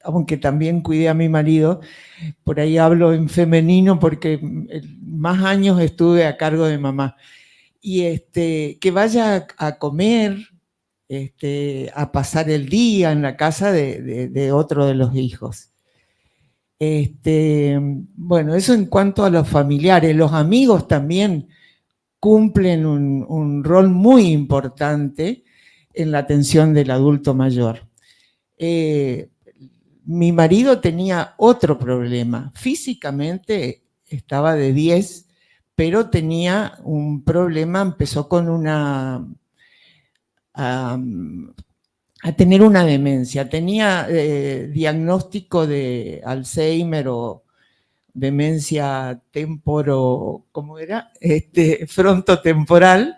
aunque también cuidé a mi marido, por ahí hablo en femenino porque más años estuve a cargo de mamá, y que vaya a comer, a pasar el día en la casa de otro de los hijos. Bueno, eso en cuanto a los familiares. Los amigos también cumplen un rol muy importante en la atención del adulto mayor. Mi marido tenía otro problema. Físicamente estaba de 10, pero tenía un problema, empezó con a tener una demencia. Tenía diagnóstico de Alzheimer o demencia ¿cómo era? Frontotemporal.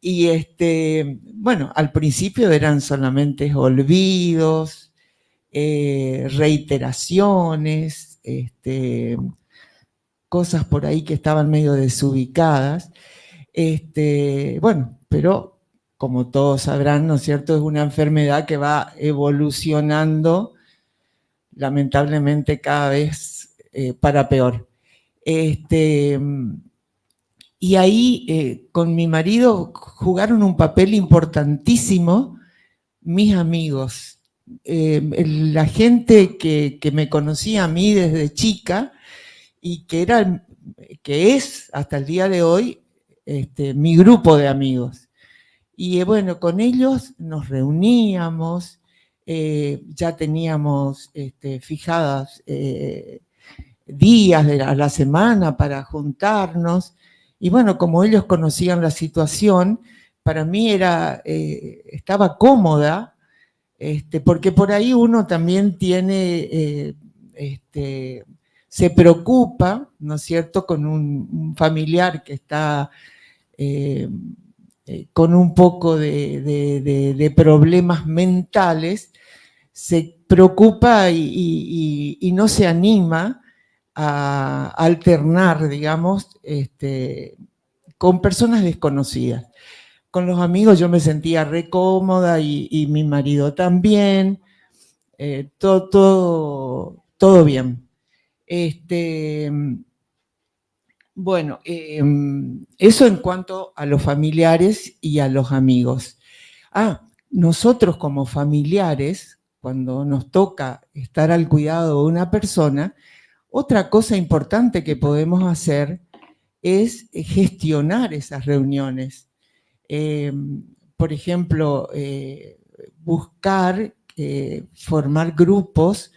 Y bueno, al principio eran solamente olvidos, reiteraciones, cosas por ahí que estaban medio desubicadas. Bueno, pero como todos sabrán, ¿no es cierto? Es una enfermedad que va evolucionando lamentablemente cada vez para peor. Y ahí con mi marido jugaron un papel importantísimo mis amigos. La gente que me conocía a mí desde chica y que es hasta el día de hoy mi grupo de amigos. Y bueno, con ellos nos reuníamos, ya teníamos fijadas días a la semana para juntarnos. Y bueno, como ellos conocían la situación, para mí estaba cómoda, porque por ahí uno también tiene, se preocupa, ¿no es cierto?, con un familiar que está con un poco de problemas mentales, se preocupa y no se anima a alternar, digamos, con personas desconocidas. Con los amigos yo me sentía re cómoda y mi marido también, todo bien. Bueno, eso en cuanto a los familiares y a los amigos. Nosotros como familiares, cuando nos toca estar al cuidado de una persona, otra cosa importante que podemos hacer es gestionar esas reuniones. Por ejemplo, buscar formar grupos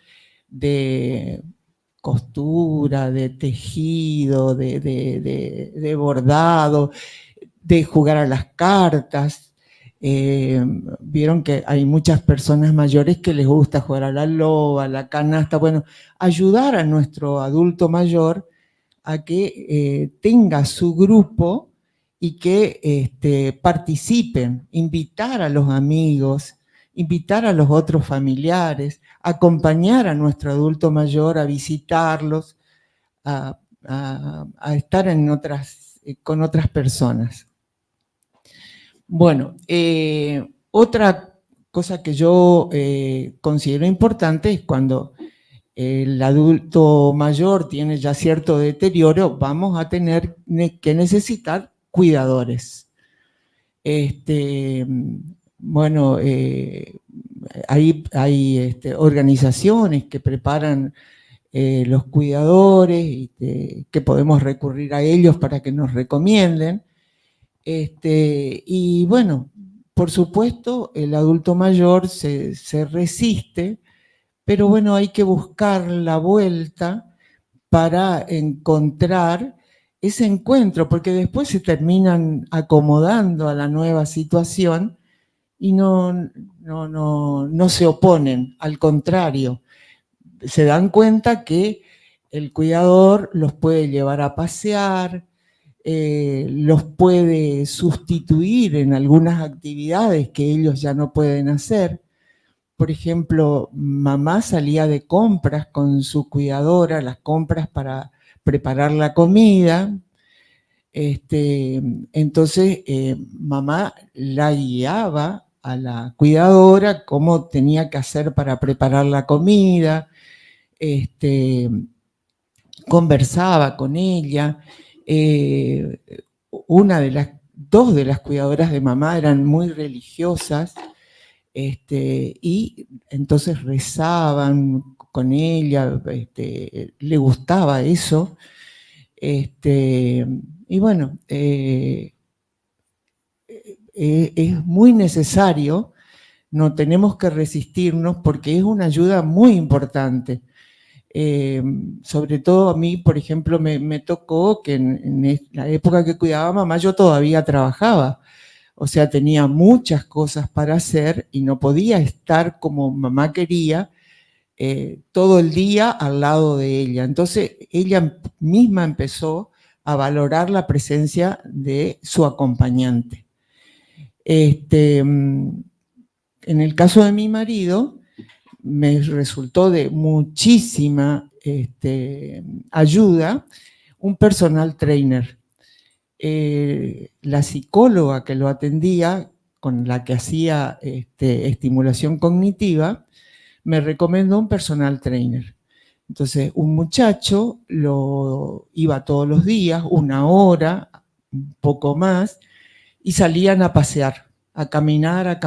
costura, de tejido, de bordado, de jugar a las cartas. Vieron que hay muchas personas mayores que les gusta jugar a la loba, a la canasta. Bueno, ayudar a nuestro adulto mayor a que tenga su grupo y que participen, invitar a los amigos, invitar a los otros familiares, acompañar a nuestro adulto mayor a visitarlos, a estar con otras personas. Bueno, otra cosa que yo considero importante es cuando el adulto mayor tiene ya cierto deterioro, vamos a tener que necesitar cuidadores. Bueno, hay organizaciones que preparan los cuidadores y que podemos recurrir a ellos para que nos recomienden. Y bueno, por supuesto, el adulto mayor se resiste, pero bueno, hay que buscar la vuelta para encontrar ese encuentro, porque después se terminan acomodando a la nueva situación y no se oponen, al contrario, se dan cuenta que el cuidador los puede llevar a pasear, los puede sustituir en algunas actividades que ellos ya no pueden hacer. Por ejemplo, mamá salía de compras con su cuidadora, las compras para preparar la comida. Entonces, mamá la guiaba a la cuidadora cómo tenía que hacer para preparar la comida, conversaba con ella. Dos de las cuidadoras de mamá eran muy religiosas, y entonces rezaban con ella, le gustaba eso. Y bueno, es muy necesario, no tenemos que resistirnos porque es una ayuda muy importante. Sobre todo a mí, por ejemplo, me tocó que en la época que cuidaba a mamá yo todavía trabajaba. O sea, tenía muchas cosas para hacer y no podía estar como mamá quería todo el día al lado de ella. Entonces, ella misma empezó a valorar la presencia de su acompañante. En el caso de mi marido, me resultó de muchísima ayuda un personal trainer. La psicóloga que lo atendía, con la que hacía estimulación cognitiva, me recomendó un personal trainer. Entonces, un muchacho iba todos los días, 1 hora, un poco más, y salían a pasear, a caminar,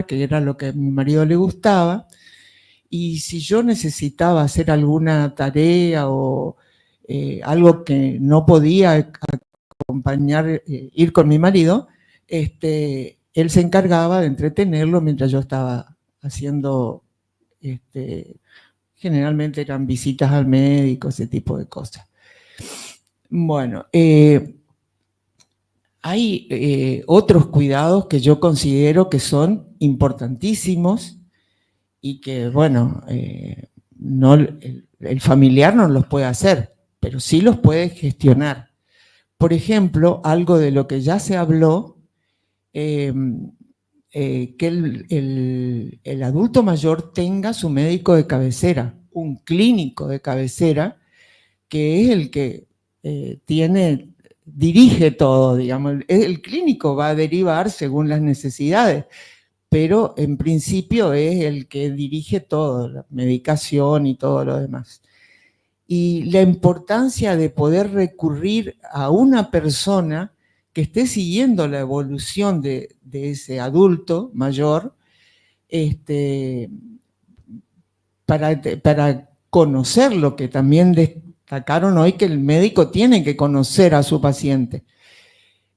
que era lo que a mi marido le gustaba. Y si yo necesitaba hacer alguna tarea o algo que no podía acompañar, ir con mi marido, él se encargaba de entretenerlo mientras yo estaba haciendo, generalmente eran visitas al médico, ese tipo de cosas. Bueno, hay otros cuidados que yo considero que son importantísimos y que, bueno, el familiar no los puede hacer, pero sí los puede gestionar. Por ejemplo, algo de lo que ya se habló, que el adulto mayor tenga su médico de cabecera, un clínico de cabecera, que es el que dirige todo, digamos. El clínico va a derivar según las necesidades, pero en principio es el que dirige todo, la medicación y todo lo demás. Y la importancia de poder recurrir a una persona que esté siguiendo la evolución de ese adulto mayor, para conocer lo que también destacaron hoy, que el médico tiene que conocer a su paciente.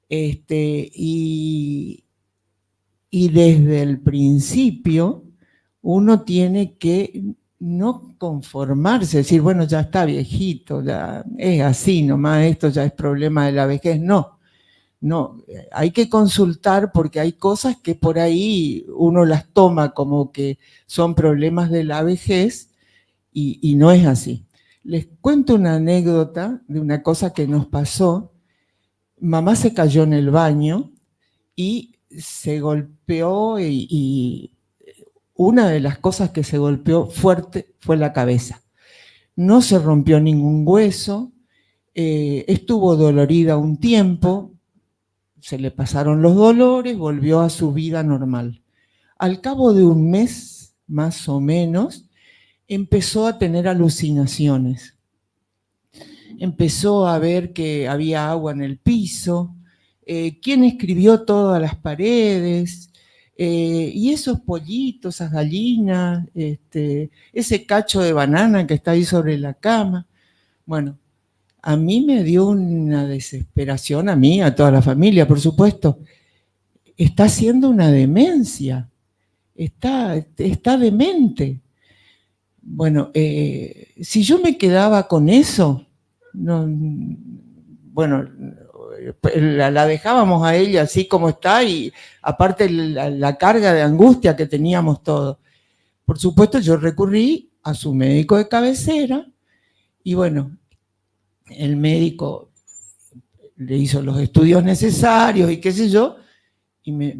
Y desde el principio uno tiene que no conformarse, decir, bueno, ya está viejito, ya es así nomás, esto ya es problema de la vejez. No, no, hay que consultar porque hay cosas que por ahí uno las toma como que son problemas de la vejez y no es así. Les cuento una anécdota de una cosa que nos pasó. Mamá se cayó en el baño y se golpeó y una de las cosas que se golpeó fuerte fue la cabeza. No se rompió ningún hueso, estuvo dolorida un tiempo, se le pasaron los dolores, volvió a su vida normal. Al cabo de un mes, más o menos, empezó a tener alucinaciones. Empezó a ver que había agua en el piso, quién escribió todas las paredes, y esos pollitos, esas gallinas, ese cacho de banana que está ahí sobre la cama. Bueno, a mí me dio una desesperación, a mí, a toda la familia, por supuesto. Está haciendo una demencia, está demente. Bueno, si yo me quedaba con eso, no, bueno, la dejábamos a ella así como está y aparte la carga de angustia que teníamos todos. Por supuesto, yo recurrí a su médico de cabecera y bueno, el médico le hizo los estudios necesarios y qué sé yo, y me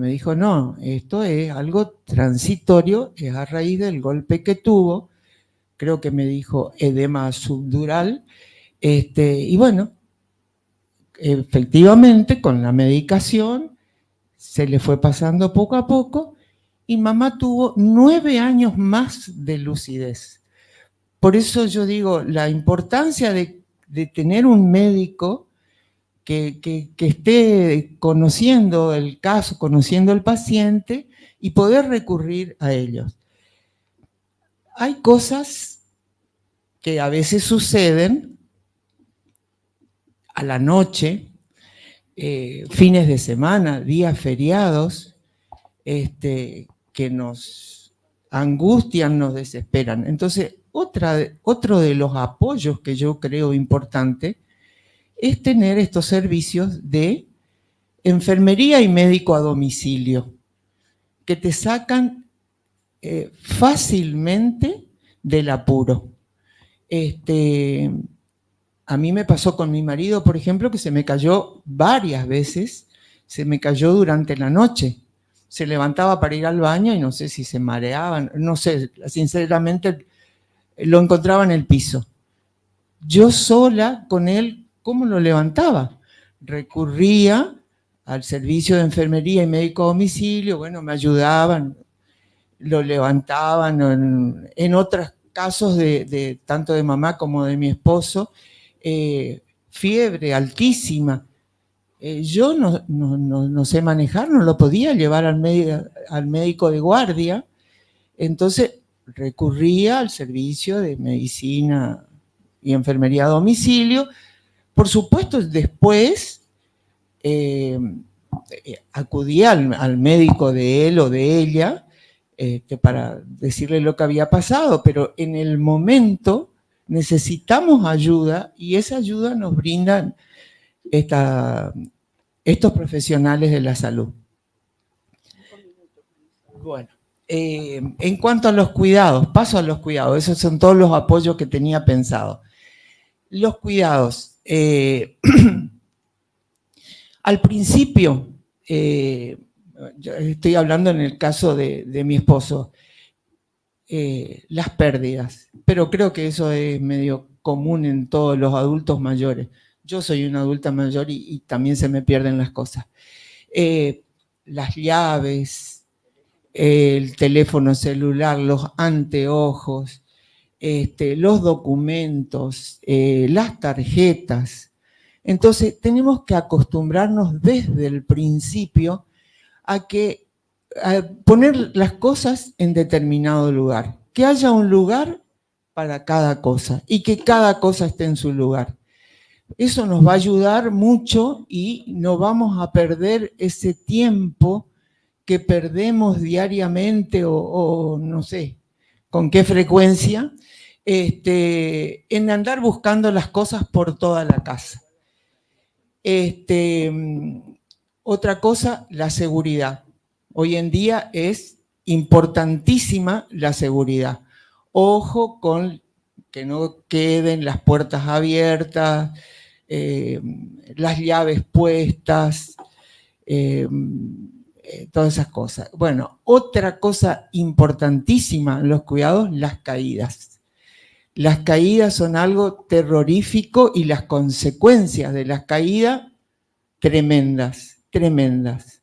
dijo, no, esto es algo transitorio, es a raíz del golpe que tuvo, creo que me dijo edema subdural, y bueno, efectivamente con la medicación se le fue pasando poco a poco y mamá tuvo 9 años más de lucidez. Por eso yo digo, la importancia de tener un médico que esté conociendo el caso, conociendo el paciente y poder recurrir a ellos. Hay cosas que a veces suceden a la noche, fines de semana, días feriados, que nos angustian, nos desesperan. Entonces, otro de los apoyos que yo creo importante es tener estos servicios de enfermería y médico a domicilio, que te sacan fácilmente del apuro. A mí me pasó con mi marido, por ejemplo, que se me cayó varias veces, se me cayó durante la noche. Se levantaba para ir al baño y no sé si se mareaban, no sé, sinceramente lo encontraba en el piso. Yo sola con él, ¿cómo lo levantaba? Recurría al servicio de enfermería y médico a domicilio, bueno, me ayudaban, lo levantaban. En otros casos, tanto de mamá como de mi esposo, fiebre altísima. Yo no sé manejar, no lo podía llevar al médico de guardia, entonces recurría al servicio de medicina y enfermería a domicilio. Por supuesto, después acudía al médico de él o de ella para decirle lo que había pasado, pero en el momento necesitamos ayuda y esa ayuda nos brindan estos profesionales de la salud. Bueno, en cuanto a los cuidados, paso a los cuidados, esos son todos los apoyos que tenía pensado. Los cuidados. Al principio, yo estoy hablando en el caso de mi esposo, las pérdidas, pero creo que eso es medio común en todos los adultos mayores. Yo soy una adulta mayor y también se me pierden las cosas. Las llaves, el teléfono celular, los anteojos, los documentos, las tarjetas. Entonces, tenemos que acostumbrarnos desde el principio a poner las cosas en determinado lugar. Que haya un lugar para cada cosa y que cada cosa esté en su lugar. Eso nos va a ayudar mucho y no vamos a perder ese tiempo que perdemos diariamente o no sé, con qué frecuencia, en andar buscando las cosas por toda la casa. Otra cosa, la seguridad. Hoy en día es importantísima la seguridad. Ojo con que no queden las puertas abiertas, las llaves puestas, todas esas cosas. Bueno, otra cosa importantísima en los cuidados, las caídas. Las caídas son algo terrorífico y las consecuencias de las caídas tremendas, tremendas.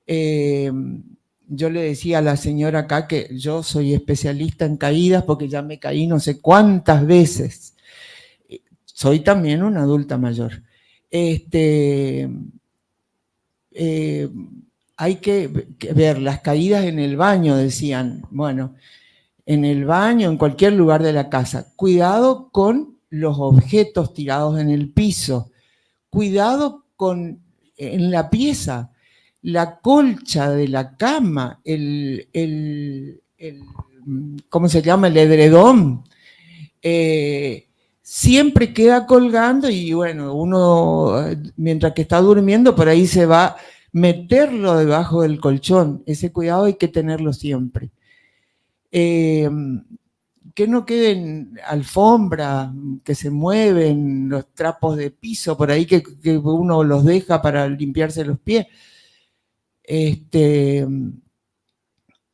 Yo le decía a la señora acá que yo soy especialista en caídas porque ya me caí no sé cuántas veces. Soy también una adulta mayor. Hay que ver las caídas en el baño, decían. Bueno, en el baño, en cualquier lugar de la casa. Cuidado con los objetos tirados en el piso. Cuidado en la pieza, la colcha de la cama, ¿cómo se llama? El edredón. Siempre queda colgando y bueno, uno mientras que está durmiendo por ahí se va a meterlo debajo del colchón. Ese cuidado hay que tenerlo siempre. Que no queden alfombras que se mueven, los trapos de piso por ahí que uno los deja para limpiarse los pies.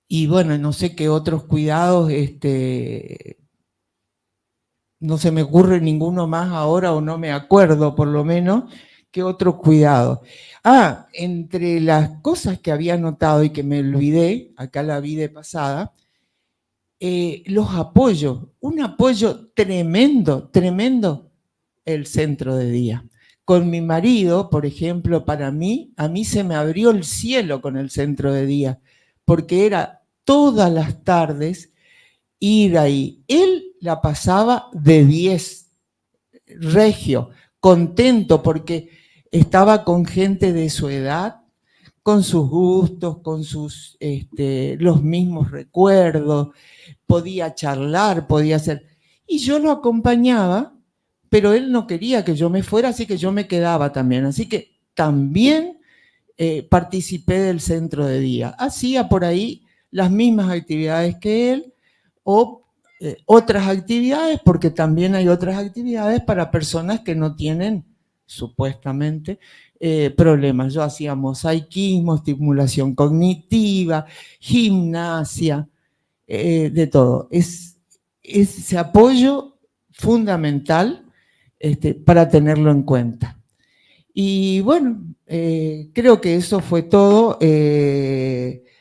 Y bueno, no sé qué otros cuidados, no se me ocurre ninguno más ahora o no me acuerdo por lo menos, qué otros cuidados. Entre las cosas que había notado y que me olvidé, acá la vi de pasada, los apoyos, un apoyo tremendo, tremendo, el centro de día. Con mi marido, por ejemplo, a mí se me abrió el cielo con el centro de día, porque era todas las tardes ir ahí. Él la pasaba de 10, regio, contento, porque estaba con gente de su edad, con sus gustos, con los mismos recuerdos, podía charlar, podía hacer. Y yo lo acompañaba, pero él no quería que yo me fuera, así que yo me quedaba también. Así que también participé del centro de día. Hacía por ahí las mismas actividades que él o otras actividades, porque también hay otras actividades para personas que no tienen, supuestamente, problemas. Yo hacía mosaicismo, estimulación cognitiva, gimnasia, de todo. Es ese apoyo fundamental para tenerlo en cuenta. Y bueno, creo que eso fue todo.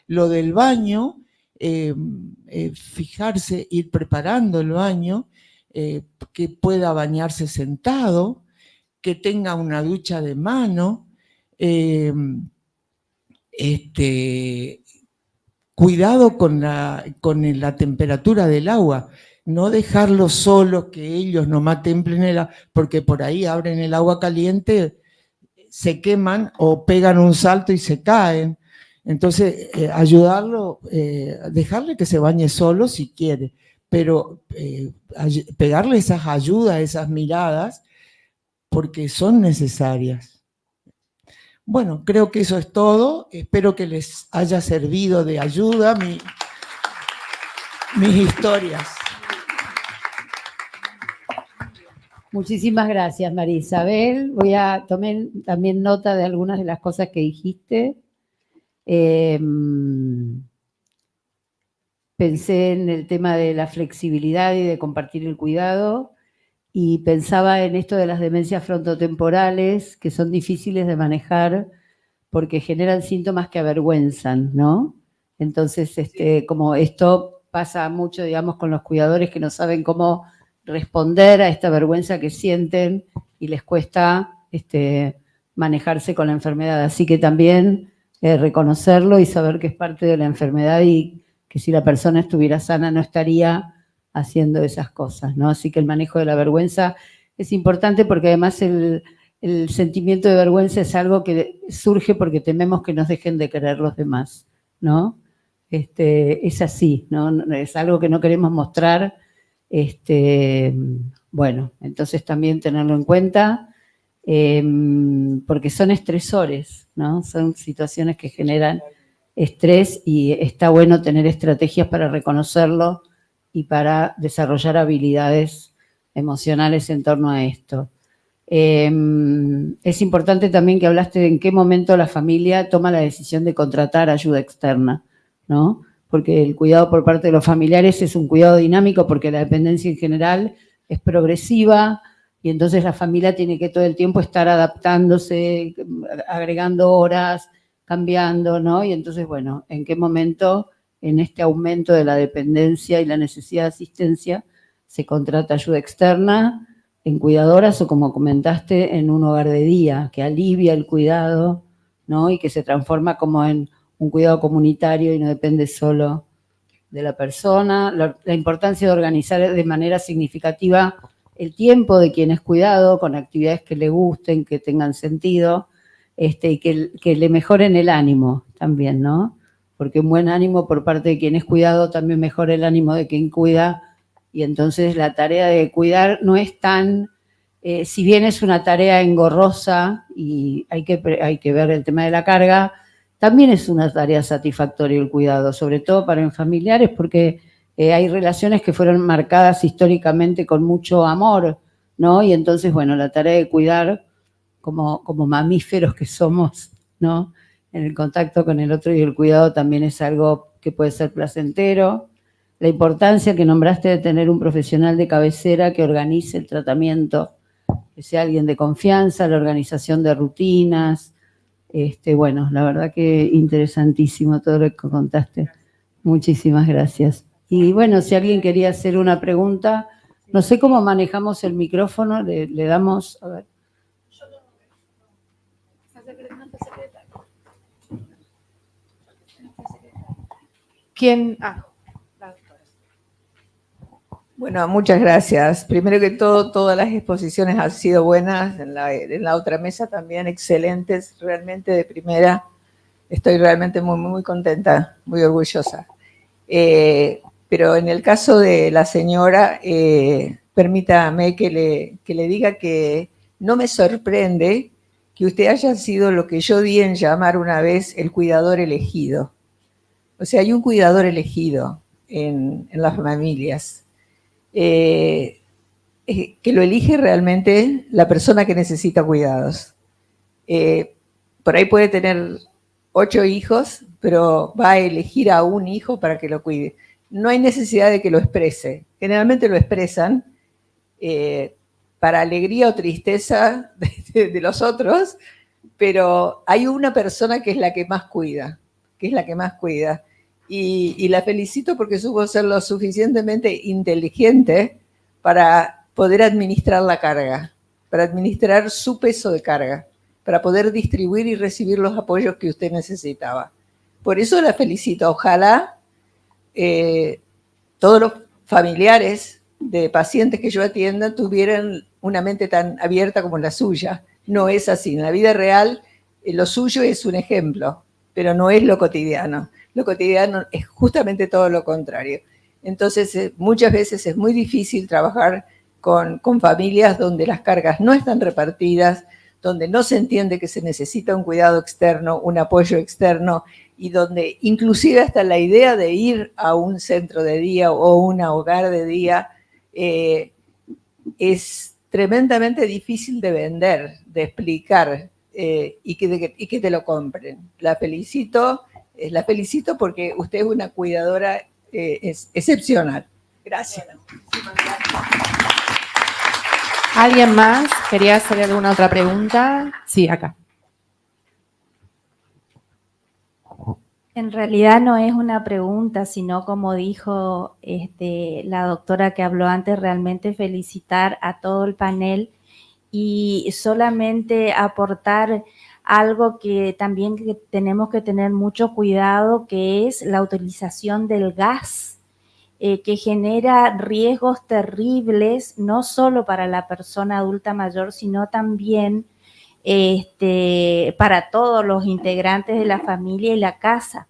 Lo del baño, fijarse, ir preparando el baño, que pueda bañarse sentado, que tenga una ducha de mano, cuidado con la temperatura del agua, no dejarlos solos, que ellos nomás templen el agua, porque por ahí abren el agua caliente, se queman o pegan un salto y se caen. Entonces, ayudarlo, dejarle que se bañe solo si quiere, pero pegarle esas ayudas, esas miradas, porque son necesarias. Bueno, creo que eso es todo. Espero que les haya servido de ayuda mis historias. Muchísimas gracias, María Isabel. Voy a tomar también nota de algunas de las cosas que dijiste. Pensé en el tema de la flexibilidad y de compartir el cuidado y pensaba en esto de las demencias frontotemporales que son difíciles de manejar porque generan síntomas que avergüenzan, ¿no? Entonces, como esto pasa mucho, digamos, con los cuidadores que no saben cómo responder a esta vergüenza que sienten y les cuesta manejarse con la enfermedad. Así que también reconocerlo y saber que es parte de la enfermedad y que si la persona estuviera sana no estaría haciendo esas cosas, ¿no? Así que el manejo de la vergüenza es importante porque además el sentimiento de vergüenza es algo que surge porque tememos que nos dejen de querer los demás, ¿no? Es así, ¿no? Es algo que no queremos mostrar. Bueno, entonces también tenerlo en cuenta, porque son estresores, ¿no? Son situaciones que generan estrés y está bueno tener estrategias para reconocerlo y para desarrollar habilidades emocionales en torno a esto. Es importante también que hablaste de en qué momento la familia toma la decisión de contratar ayuda externa, ¿no? Porque el cuidado por parte de los familiares es un cuidado dinámico porque la dependencia en general es progresiva y entonces la familia tiene que todo el tiempo estar adaptándose, agregando horas, cambiando, ¿no? Y entonces, bueno, ¿en qué momento en este aumento de la dependencia y la necesidad de asistencia se contrata ayuda externa en cuidadoras o, como comentaste, en un hogar de día que alivia el cuidado, ¿no? Y que se transforma como en un cuidado comunitario y no depende solo de la persona? La importancia de organizar de manera significativa el tiempo de quien es cuidado con actividades que le gusten, que tengan sentido, y que le mejoren el ánimo también, ¿no? Porque un buen ánimo por parte de quien es cuidado también mejora el ánimo de quien cuida, y entonces la tarea de cuidar no es tan, si bien es una tarea engorrosa y hay que ver el tema de la carga, también es una tarea satisfactoria el cuidado, sobre todo para en familiares, porque hay relaciones que fueron marcadas históricamente con mucho amor, ¿no? Y entonces, bueno, la tarea de cuidar como mamíferos que somos, ¿no? En el contacto con el otro y el cuidado también es algo que puede ser placentero. La importancia que nombraste de tener un profesional de cabecera que organice el tratamiento, que sea alguien de confianza, la organización de rutinas. Bueno, la verdad que interesantísimo todo lo que contaste. Muchísimas gracias. Y bueno, si alguien quería hacer una pregunta, no sé cómo manejamos el micrófono, le damos, a ver. ¿Quién? Bueno, muchas gracias. Primero que todo, todas las exposiciones han sido buenas, en la otra mesa también excelentes, realmente de primera. Estoy realmente muy, muy contenta, muy orgullosa. Pero en el caso de la señora, permítame que le diga que no me sorprende que usted haya sido lo que yo di en llamar una vez el cuidador elegido. O sea, hay un cuidador elegido en las familias. Que lo elige realmente la persona que necesita cuidados. Por ahí puede tener 8 hijos, pero va a elegir a un hijo para que lo cuide. No hay necesidad de que lo exprese. Generalmente lo expresan para alegría o tristeza de los otros, pero hay una persona que es la que más cuida, Y la felicito porque supo ser lo suficientemente inteligente para poder administrar la carga, para administrar su peso de carga, para poder distribuir y recibir los apoyos que usted necesitaba. Por eso la felicito. Ojalá todos los familiares de pacientes que yo atienda tuvieran una mente tan abierta como la suya. No es así. En la vida real, lo suyo es un ejemplo, pero no es lo cotidiano. Lo cotidiano es justamente todo lo contrario. Entonces, muchas veces es muy difícil trabajar con familias donde las cargas no están repartidas, donde no se entiende que se necesita un cuidado externo, un apoyo externo, y donde inclusive hasta la idea de ir a un centro de día o un hogar de día es tremendamente difícil de vender, de explicar y que te lo compren. La felicito porque usted es una cuidadora excepcional. Gracias. ¿Alguien más quería hacer alguna otra pregunta? Sí, acá. En realidad no es una pregunta, sino como dijo la doctora que habló antes, realmente felicitar a todo el panel y solamente aportar algo que también que tenemos que tener mucho cuidado, que es la utilización del gas, que genera riesgos terribles, no solo para la persona adulta mayor, sino también para todos los integrantes de la familia y la casa.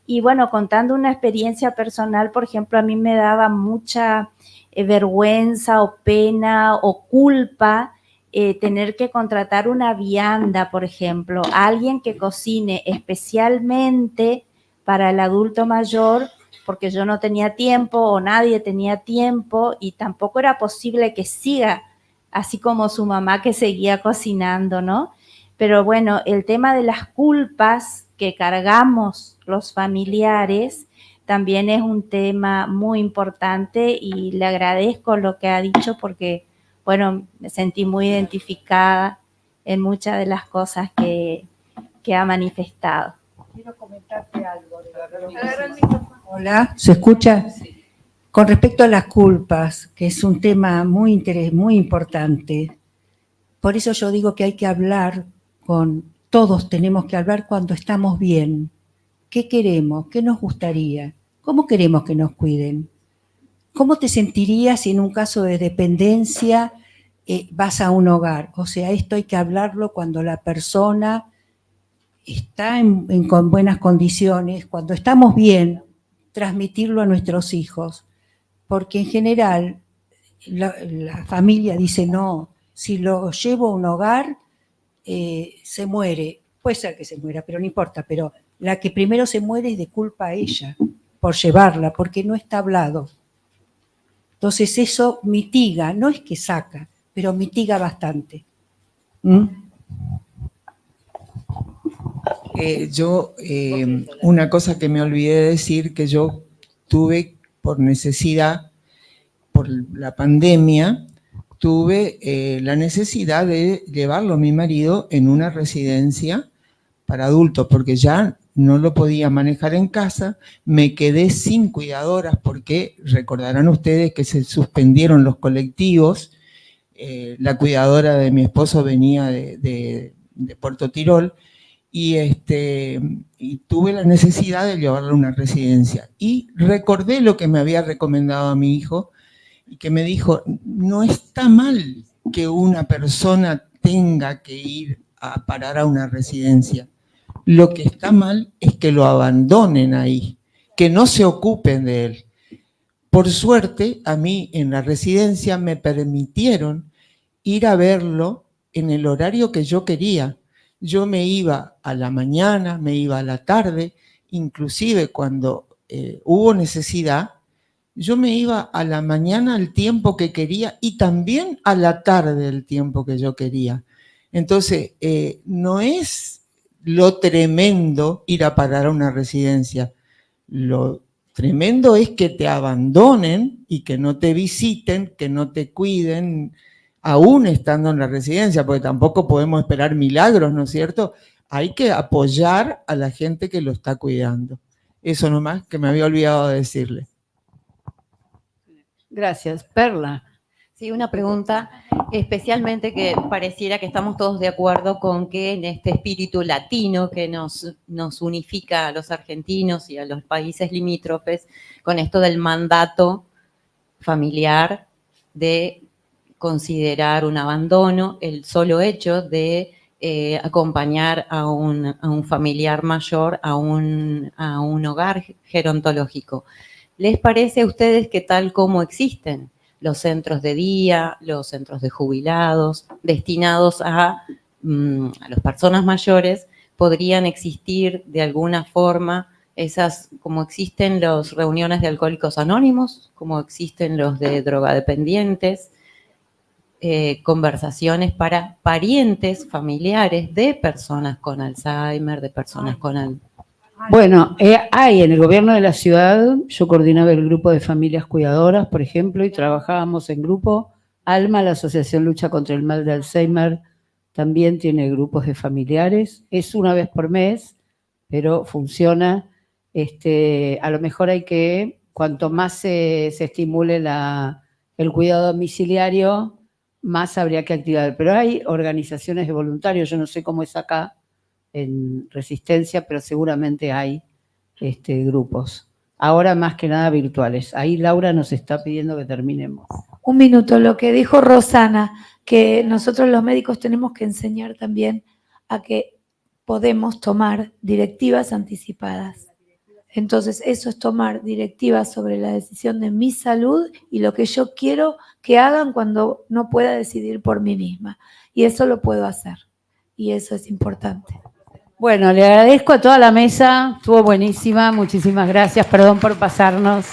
Y bueno, contando una experiencia personal, por ejemplo, a mí me daba mucha vergüenza o pena o culpa tener que contratar una vianda, por ejemplo, alguien que cocine especialmente para el adulto mayor, porque yo no tenía tiempo o nadie tenía tiempo y tampoco era posible que siga así como su mamá que seguía cocinando, ¿no? Pero bueno, el tema de las culpas que cargamos los familiares también es un tema muy importante y le agradezco lo que ha dicho porque, bueno, me sentí muy identificada en muchas de las cosas que ha manifestado. Quiero comentarte algo. Hola, ¿se escucha? Con respecto a las culpas, que es un tema muy importante, por eso yo digo que hay que hablar todos tenemos que hablar cuando estamos bien. ¿Qué queremos? ¿Qué nos gustaría? ¿Cómo queremos que nos cuiden? ¿Cómo te sentirías si en un caso de dependencia vas a un hogar? O sea, esto hay que hablarlo cuando la persona está con buenas condiciones, cuando estamos bien, transmitirlo a nuestros hijos. Porque en general la familia dice, no, si lo llevo a un hogar, se muere. Puede ser que se muera, pero no importa. Pero la que primero se muere es de culpa a ella, por llevarla, porque no está hablado. Entonces eso mitiga, no es que saca, pero mitiga bastante. Una cosa que me olvidé de decir, que yo tuve por necesidad, por la pandemia, tuve la necesidad de llevarlo a mi marido en una residencia para adultos, porque ya no lo podía manejar en casa, me quedé sin cuidadoras porque recordarán ustedes que se suspendieron los colectivos, la cuidadora de mi esposo venía de Puerto Tirol, y tuve la necesidad de llevarlo a una residencia. Y recordé lo que me había recomendado a mi hijo, y que me dijo, no está mal que una persona tenga que ir a parar a una residencia. Lo que está mal es que lo abandonen ahí, que no se ocupen de él. Por suerte, a mí en la residencia me permitieron ir a verlo en el horario que yo quería. Yo me iba a la mañana, me iba a la tarde, inclusive cuando hubo necesidad, yo me iba a la mañana al tiempo que quería y también a la tarde el tiempo que yo quería. Entonces, no es lo tremendo ir a parar a una residencia. Lo tremendo es que te abandonen y que no te visiten, que no te cuiden, aún estando en la residencia, porque tampoco podemos esperar milagros, ¿no es cierto? Hay que apoyar a la gente que lo está cuidando. Eso nomás que me había olvidado de decirle. Gracias. Perla. Sí, una pregunta, especialmente que pareciera que estamos todos de acuerdo con que en este espíritu latino que nos unifica a los argentinos y a los países limítrofes, con esto del mandato familiar de considerar un abandono, el solo hecho de acompañar a un familiar mayor a un hogar gerontológico. ¿Les parece a ustedes que tal como existen los centros de día, los centros de jubilados, destinados a las personas mayores, podrían existir de alguna forma esas, como existen las reuniones de alcohólicos anónimos, como existen los de drogadependientes, conversaciones para parientes, familiares de personas con Alzheimer, de personas con... Bueno, hay en el gobierno de la ciudad, yo coordinaba el grupo de familias cuidadoras, por ejemplo, y trabajábamos en grupo. ALMA, la Asociación Lucha contra el Mal de Alzheimer, también tiene grupos de familiares. Es una vez por mes, pero funciona. A lo mejor hay que, cuanto más se estimule el cuidado domiciliario, más habría que activar. Pero hay organizaciones de voluntarios, yo no sé cómo es acá, en Resistencia, pero seguramente hay grupos. Ahora más que nada virtuales. Ahí Laura nos está pidiendo que terminemos. Un minuto, lo que dijo Rosana, que nosotros los médicos tenemos que enseñar también a que podemos tomar directivas anticipadas. Entonces, eso es tomar directivas sobre la decisión de mi salud y lo que yo quiero que hagan cuando no pueda decidir por mí misma. Y eso lo puedo hacer. Y eso es importante. Bueno, le agradezco a toda la mesa, estuvo buenísima, muchísimas gracias, perdón por pasarnos.